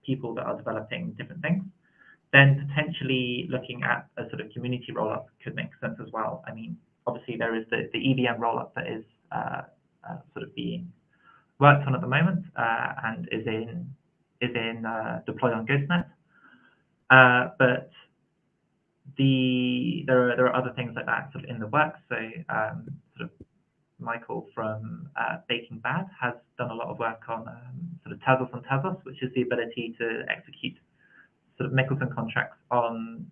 people that are developing different things, then potentially looking at a sort of community rollup could make sense as well. I mean, obviously there is the EVM rollup that is sort of being worked on at the moment and is in deployed on Ghostnet. But there are other things like that sort of in the works. So sort of Michael from Baking Bad has done a lot of work on sort of Tezos on Tezos, which is the ability to execute sort of Michelson contracts on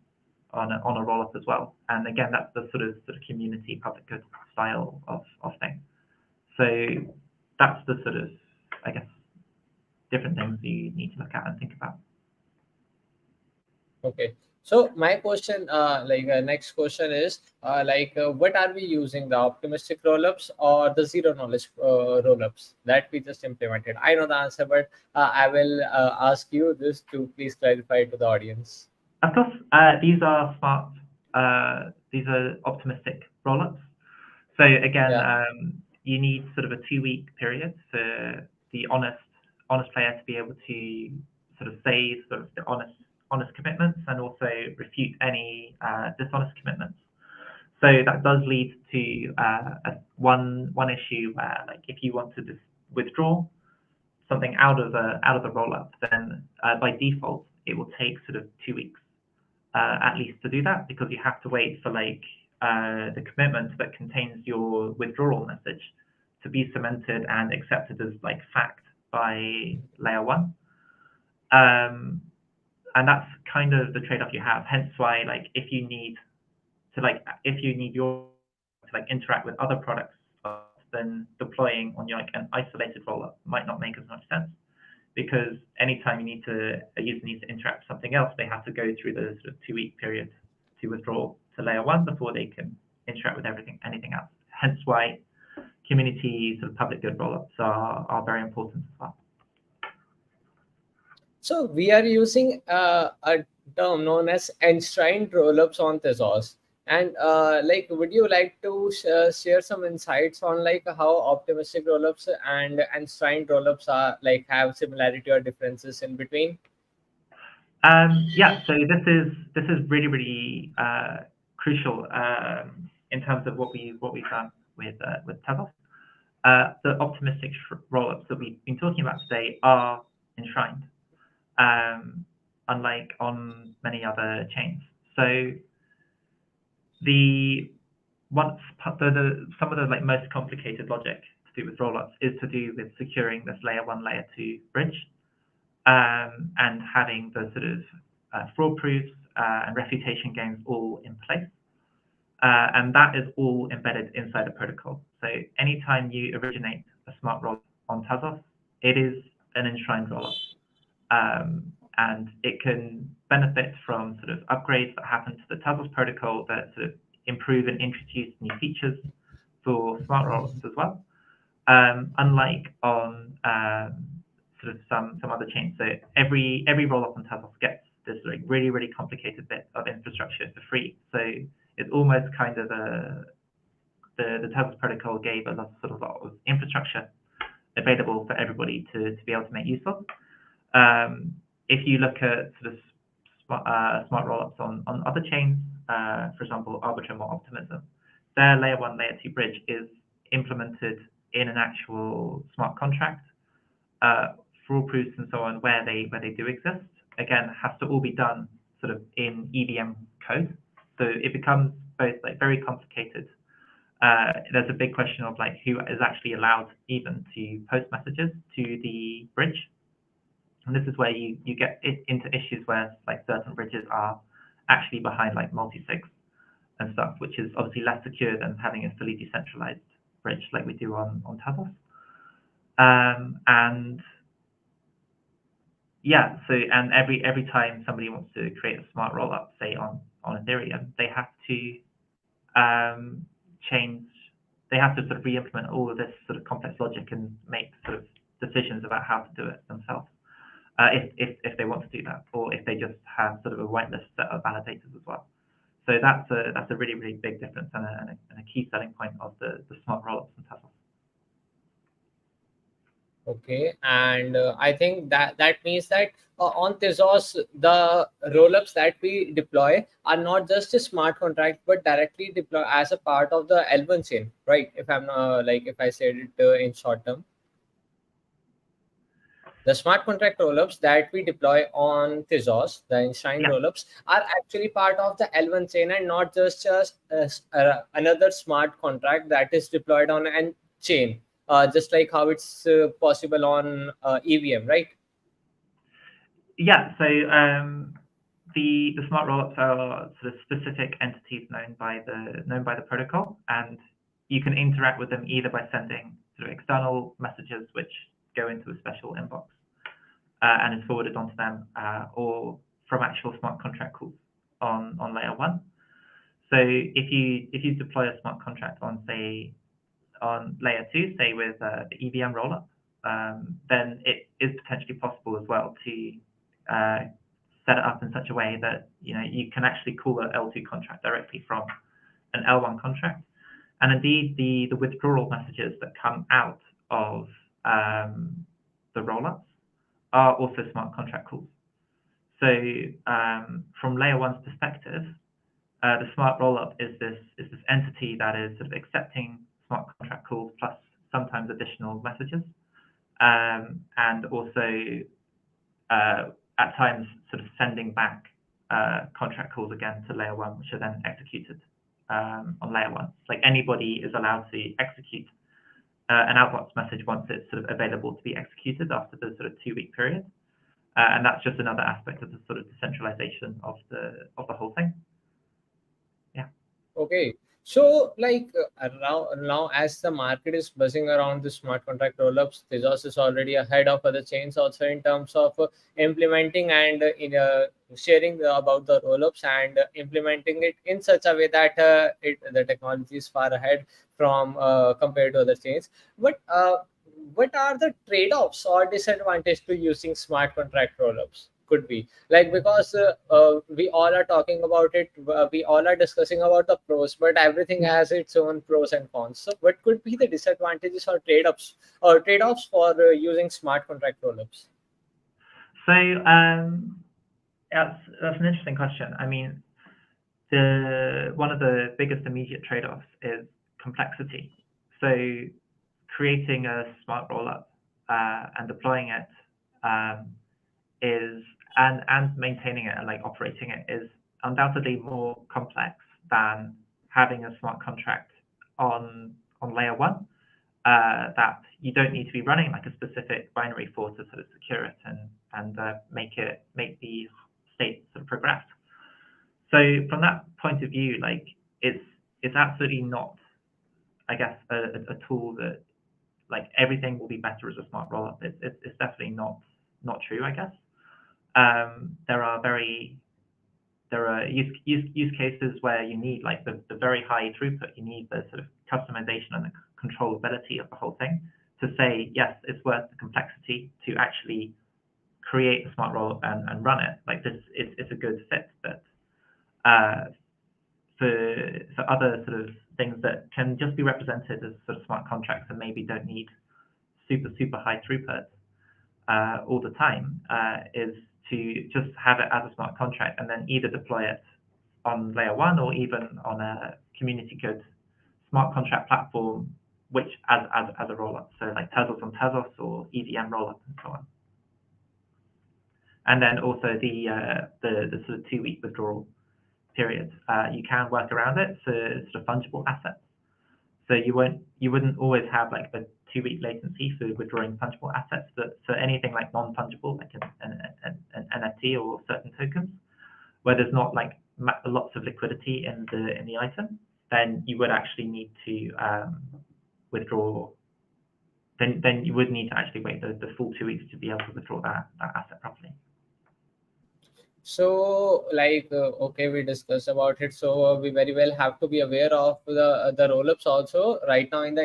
a rollup as well. And again, that's the sort of community public good style of thing. So that's the sort of, I guess, different things you need to look at and think about. Okay. So my question, next question is, what are we using, the optimistic rollups or the zero knowledge rollups that we just implemented? I know the answer, but I will ask you this to please clarify to the audience. Of course, these are smart. These are optimistic rollups. So again, Yeah. you need sort of a 2-week period for the honest player to be able to sort of say sort of the honest commitments and also refute any dishonest commitments. So that does lead to one issue where, like, if you want to just withdraw something out of the rollup, then by default it will take sort of 2 weeks at least to do that, because you have to wait for like the commitment that contains your withdrawal message to be cemented and accepted as like fact by layer one. And that's kind of the trade-off you have. Hence why, like, if you need your to like interact with other products, then deploying on your like an isolated rollup might not make as much sense, because anytime a user needs to interact with something else, they have to go through the sort of 2-week period to withdraw to layer one before they can interact with anything else. Hence why community sort of public good rollups are very important as well. So we are using a term known as enshrined rollups on Tezos. And would you like to share some insights on like how optimistic rollups and enshrined rollups are like have similarity or differences in between? Yeah, so this is really crucial in terms of what we've done with Tezos. The optimistic rollups that we've been talking about today are enshrined, unlike on many other chains. So some of the like most complicated logic to do with rollups is to do with securing this layer one, layer two bridge, and having the sort of fraud proofs and refutation games all in place. And that is all embedded inside the protocol. So anytime you originate a smart rollup on Tezos, it is an enshrined rollup. And it can benefit from sort of upgrades that happen to the Tezos protocol that sort of improve and introduce new features for smart rollups as well. Unlike on sort of some other chains, so every rollup on Tezos gets this like really complicated bit of infrastructure for free. So it's almost kind of the Tezos protocol gave us a sort of lot of infrastructure available for everybody to be able to make use of. If you look at sort of smart rollups on other chains, for example, Arbitrum or Optimism, their layer 1, layer 2 bridge is implemented in an actual smart contract for all proofs and so on where they do exist. Again, has to all be done sort of in EVM code, so it becomes both like very complicated. There's a big question of like who is actually allowed even to post messages to the bridge, and this is where you get into issues where like certain bridges are actually behind like multi-sigs and stuff, which is obviously less secure than having a fully decentralized bridge like we do on Tezos. And yeah, so and every time somebody wants to create a smart rollup, say on Ethereum, they have to they have to sort of re-implement all of this sort of complex logic and make sort of decisions about how to do it themselves, if they want to do that, or if they just have sort of a whitelist set of validators as well. So that's a really, really big difference and a key selling point of the smart rollups in Tezos. Okay, and I think that means that on Tezos, the rollups that we deploy are not just a smart contract, but directly deploy as a part of the L1 chain, right? If I'm like if I said it in short term, the smart contract rollups that we deploy on Tezos, the Einstein Yeah. rollups, are actually part of the L1 chain and not just another smart contract that is deployed on an chain, just like how it's possible on EVM, right? Yeah, so the smart rollups are sort of specific entities known by the protocol, and you can interact with them either by sending sort of external messages which go into a special inbox and is forwarded onto them, or from actual smart contract calls on layer 1. So if you deploy a smart contract on on layer 2, say with the EVM rollup, then it is potentially possible as well to set it up in such a way that you can actually call an L2 contract directly from an L1 contract, and indeed the withdrawal messages that come out of the rollups are also smart contract calls. So from layer 1's perspective, the smart rollup is this entity that is sort of accepting smart contract calls plus sometimes additional messages, and also at times sort of sending back contract calls again to layer 1, which are then executed on layer 1. Like anybody is allowed to execute an outbox message once it's sort of available to be executed after the sort of 2-week period, and that's just another aspect of the sort of decentralization of the whole thing. Yeah. Okay. So, like now, as the market is buzzing around the smart contract rollups, Tezos is already ahead of other chains also in terms of implementing and sharing about the rollups and implementing it in such a way that the technology is far ahead from compared to other chains. But what are the trade-offs or disadvantages to using smart contract rollups? Could be like because we all are talking about it, we all are discussing about the pros, but everything has its own pros and cons. So what could be the disadvantages or trade-offs for using smart contract rollups? So that's an interesting question. I mean, one of the biggest immediate trade-offs is complexity. So creating a smart rollup and deploying it is and maintaining it and like operating it is undoubtedly more complex than having a smart contract on layer 1 that you don't need to be running like a specific binary for to sort of secure it and make the state sort of progress. So from that point of view, like it's absolutely not, I guess, a tool that like everything will be better as a smart rollup. It's definitely not true, I guess. There are use cases where you need like the very high throughput. You need the sort of customization and the controllability of the whole thing to say yes, it's worth the complexity to actually create a smart rollup and run it. Like this, it's a good fit. But for other sort of things that can just be represented as sort of smart contracts and maybe don't need super high throughput all the time, is to just have it as a smart contract and then either deploy it on layer 1 or even on a community code smart contract platform, which as a rollup, so like Tezos on Tezos or EVM rollup and so on. And then also the sort of 2-week withdrawal period. You can work around it for sort of fungible assets. So you wouldn't always have like a 2-week latency for withdrawing fungible assets, but for anything like non-fungible, like an NFT or certain tokens, where there's not like lots of liquidity in the item, then you would actually need to withdraw. Then you would need to actually wait the full 2 weeks to be able to withdraw that asset properly. So, like, okay, we discussed about it. So we very well have to be aware of the rollups also right now in the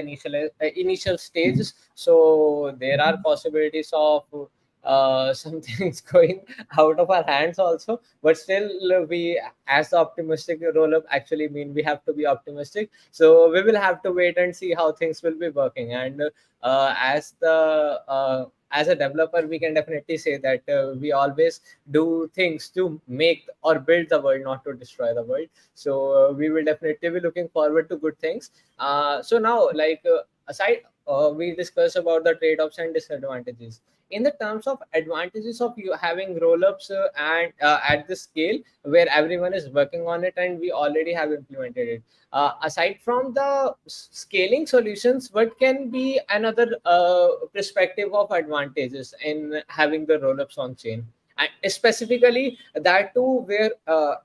initial stages. So there are possibilities of some things going out of our hands also. But still, we, as the optimistic rollup actually mean, we have to be optimistic. So we will have to wait and see how things will be working. And as a developer, we can definitely say that we always do things to make or build the world, not to destroy the world. So we will definitely be looking forward to good things. So now, like, aside, we discuss about the trade-offs and disadvantages. In the terms of advantages of you having roll-ups and at the scale where everyone is working on it and we already have implemented it, aside from the scaling solutions, what can be another perspective of advantages in having the rollups on chain? And specifically that too, where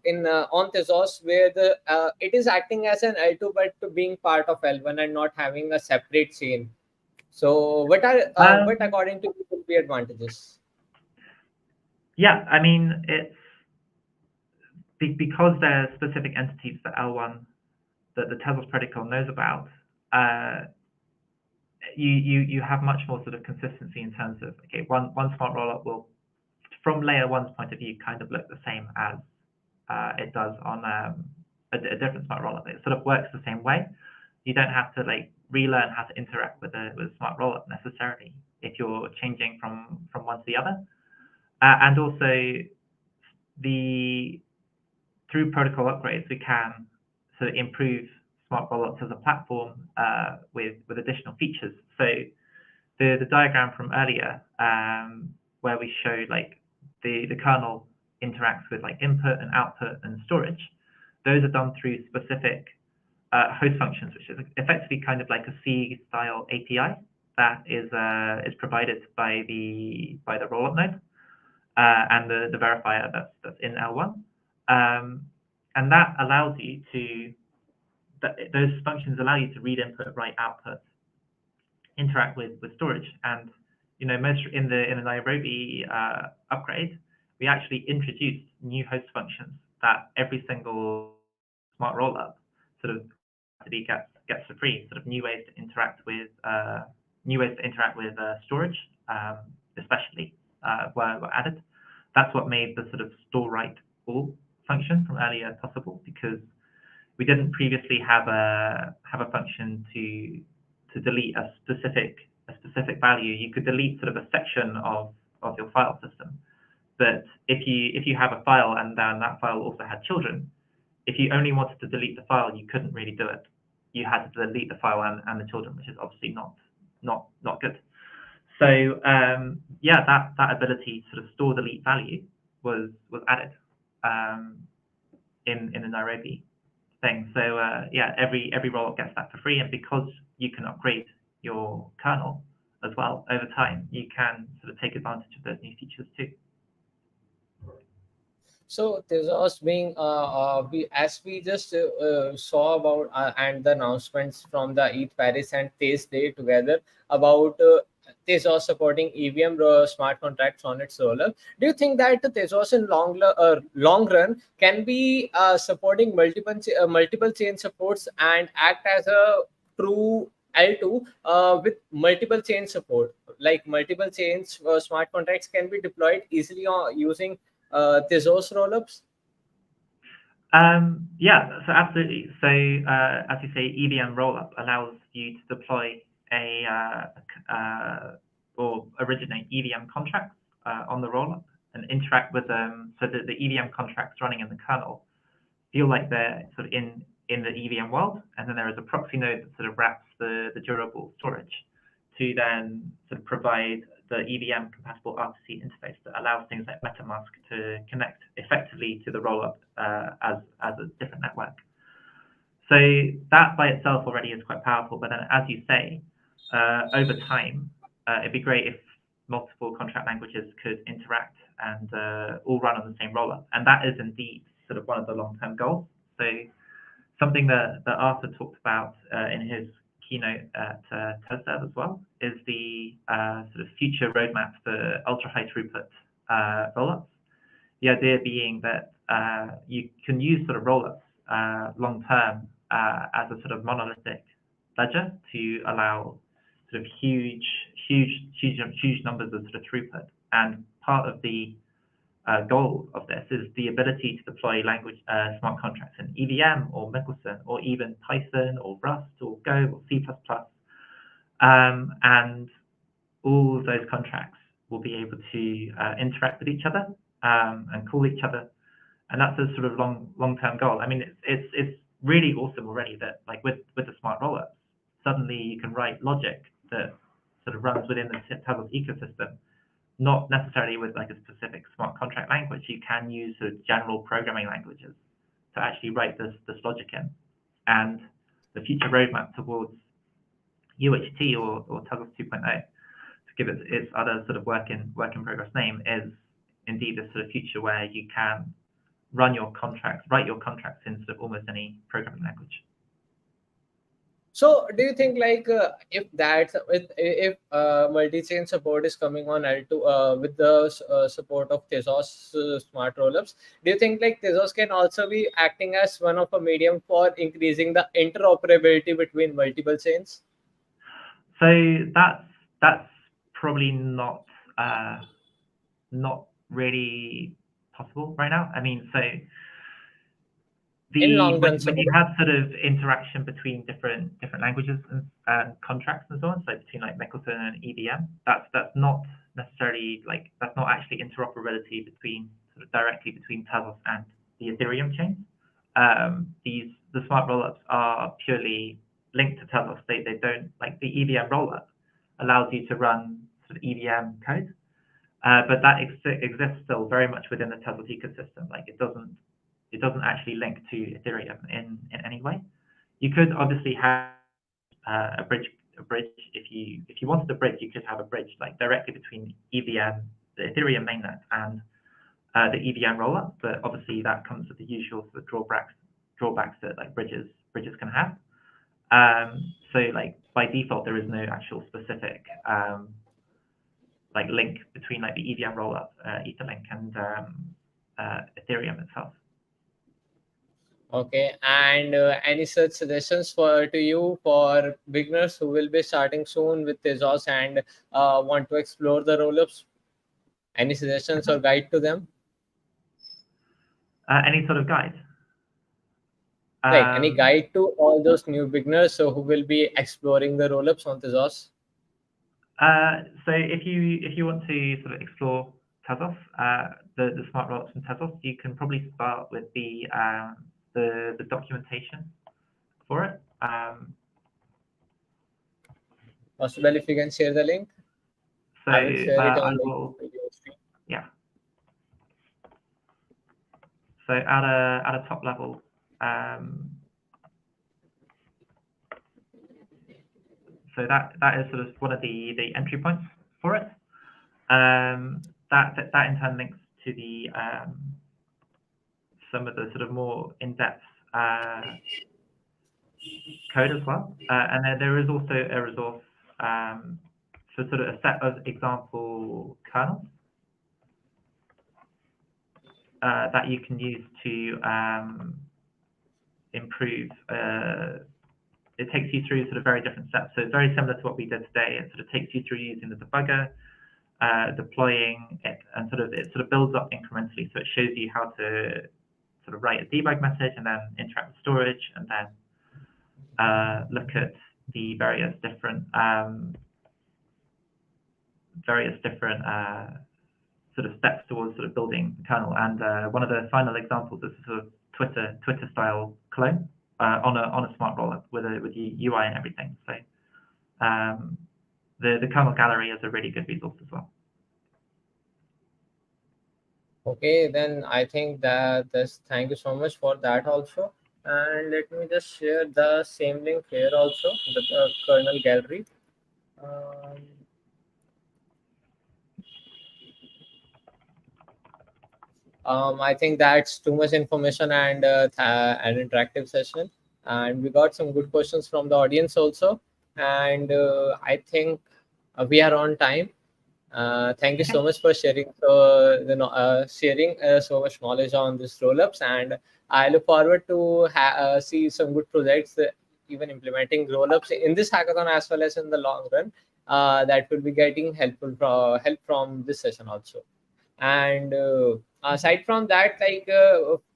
in on Tezos, where the it is acting as an L2 but being part of L1 and not having a separate chain. So what according to you would be advantages? Yeah, I mean, it's because there are specific entities that L1 that the Tezos protocol knows about. You have much more sort of consistency in terms of, okay, one smart rollup will, from layer 1's point of view, kind of look the same as it does on a different smart rollup. It sort of works the same way. You don't have to like relearn how to interact with a smart rollup necessarily if you're changing from one to the other. And also, through protocol upgrades, we can sort of improve smart rollups as a platform with additional features. So the diagram from earlier, where we showed like the kernel interacts with like input and output and storage, those are done through specific host functions, which is effectively kind of like a C style API that is provided by the rollup node and the verifier that's in L1. And that allows you to, those functions allow you to read input, write output, interact with storage. And most in the Nairobi upgrade, we actually introduced new host functions that every single smart rollup sort of gets for free. Sort of new ways to interact with storage, especially were added. That's what made the sort of store write all function from earlier possible, because we didn't previously have a function to delete a specific value. You could delete sort of a section of your file system, but if you have a file and then that file also had children, if you only wanted to delete the file, you couldn't really do it. You had to delete the file and the children, which is obviously not good. So yeah, that ability to sort of store delete value was added in the Nairobi thing. So yeah, every rollup gets that for free, and because you can upgrade your kernel as well over time, you can sort of take advantage of those new features too. So there's us being we, as we just saw about and the announcements from the ETH Paris and Tez Day together about Tezos supporting EVM smart contracts on its roller. Do you think that Tezos in long run can be supporting multiple chain supports and act as a true L2 with multiple chain support? Like multiple chains, smart contracts can be deployed easily using Tezos rollups? Yeah, so absolutely. So as you say, EVM rollup allows you to deploy or originate EVM contracts on the rollup and interact with them so that the EVM contracts running in the kernel feel like they're sort of in the EVM world, and then there is a proxy node that sort of wraps the durable storage to then sort of provide the EVM compatible RPC interface that allows things like MetaMask to connect effectively to the rollup as a different network. So that by itself already is quite powerful. But then, as you say, over time, it'd be great if multiple contract languages could interact and all run on the same rollup. And that is indeed sort of one of the long-term goals. So something that Arthur talked about in his keynote at TezDev as well is the sort of future roadmap for ultra-high throughput rollups. The idea being that you can use sort of rollups long-term as a sort of monolithic ledger to allow sort of huge numbers of sort of throughput. And part of the goal of this is the ability to deploy language smart contracts in EVM or Michelson or even Python or Rust or Go or C++. And all of those contracts will be able to interact with each other and call each other. And that's a sort of long-term goal. I mean, it's really awesome already that like with the smart rollups, suddenly you can write logic that sort of runs within the Tezos ecosystem, not necessarily with like a specific smart contract language. You can use sort of general programming languages to actually write this logic in. And the future roadmap towards UHT or Tezos 2.0, to give it its other sort of work in progress name, is indeed a sort of future where you can write your contracts in sort of almost any programming language. So do you think like if multi-chain support is coming on L2 with the support of Tezos smart rollups, do you think like Tezos can also be acting as one of a medium for increasing the interoperability between multiple chains? So that's probably not really possible right now. I mean, so In long run when you support. have sort of interaction between different languages and contracts and so on, so between like Michelson and EVM, that's not necessarily like that's not actually interoperability between sort of directly between Tezos and the Ethereum chain. The smart rollups are purely linked to Tezos. They don't, like the EVM rollup allows you to run sort of EVM code, but that exists still very much within the Tezos ecosystem. Like it doesn't actually link to Ethereum in any way. You could obviously have a bridge. If you wanted a bridge, you could have a bridge like directly between EVM, the Ethereum mainnet, and the EVM rollup. But obviously that comes with the usual sort of drawbacks that like bridges can have. So like by default, there is no actual specific like link between like the EVM rollup, Etherlink, and Ethereum itself. Okay, and any such suggestions to you for beginners who will be starting soon with Tezos and want to explore the rollups? Any suggestions or guide to them? Any sort of guide? Like any guide to all those new beginners who will be exploring the rollups on Tezos? So if you want to sort of explore Tezos, the smart rollups in Tezos, you can probably start with the documentation for it. Possible if you can share the link. So I will share it I on the will, video stream. yeah. So at a top level, so that is sort of one of the entry points for it. That in turn links to the some of the sort of more in-depth code as well. And then there is also a resource for sort of a set of example kernels that you can use to improve. It takes you through sort of very different steps. So it's very similar to what we did today. It sort of takes you through using the debugger, deploying it, and it sort of builds up incrementally. So it shows you how to sort of write a debug message and then interact with storage, and then look at the various different sort of steps towards sort of building the kernel. And one of the final examples is sort of Twitter style clone on a smart rollup with the UI and everything. So the kernel gallery is a really good resource as well. Okay, then I think that this. Thank you so much for that also. And let me just share the same link here also, the kernel gallery. Um, I think that's too much information and an interactive session. And we got some good questions from the audience also. And I think we are on time. Thank you so much for sharing so much knowledge on this rollups, and I look forward to see some good projects, even implementing rollups in this hackathon as well as in the long run. That will be getting help from this session also. And aside from that, like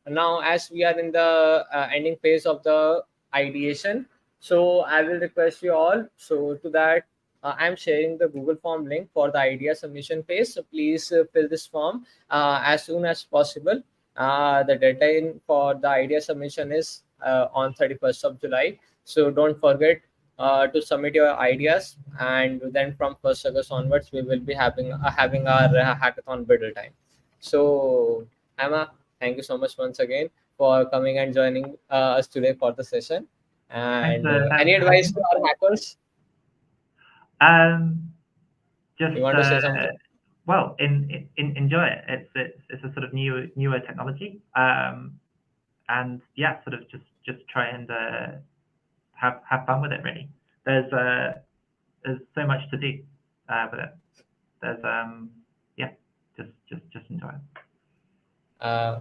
now as we are in the ending phase of the ideation, so I will request you all, so to that I'm sharing the Google form link for the idea submission phase. So please fill this form as soon as possible. The deadline for the idea submission is on 31st of July. So don't forget to submit your ideas, and then from 1st August onwards, we will be having our hackathon build time. So, Emma, thank you so much once again for coming and joining us today for the session. Thanks And for any having advice me. to our hackers? Just You want to say something? well, enjoy it. It's a sort of newer technology, and yeah, sort of just try and have fun with it. Really, there's so much to do with it. There's yeah, just enjoy it. Uh,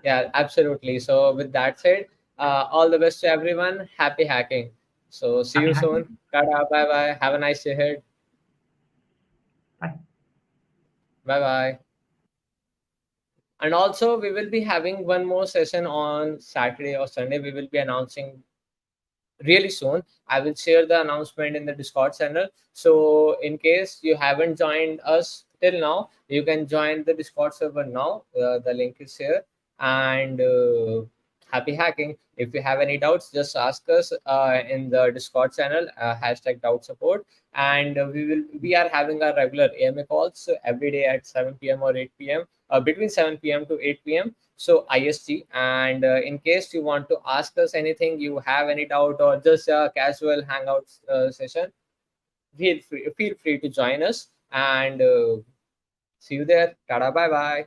yeah, absolutely. So, with that said, all the best to everyone. Happy hacking. So, see Happy you hacking. soon. Tada, bye bye. Have a nice day ahead. Bye. Bye bye. And also, we will be having one more session on Saturday or Sunday. We will be announcing really soon. I will share the announcement in the Discord channel. So in case you haven't joined us till now, you can join the Discord server now. The link is here. And happy hacking. If you have any doubts, just ask us in the Discord channel, hashtag doubt support. And we are having our regular AMA calls every day at 7 p.m. or 8 p.m. Between 7 p.m. to 8 p.m. So IST. And in case you want to ask us anything, you have any doubt or just a casual hangout session, feel free to join us, and see you there. Tada, bye bye.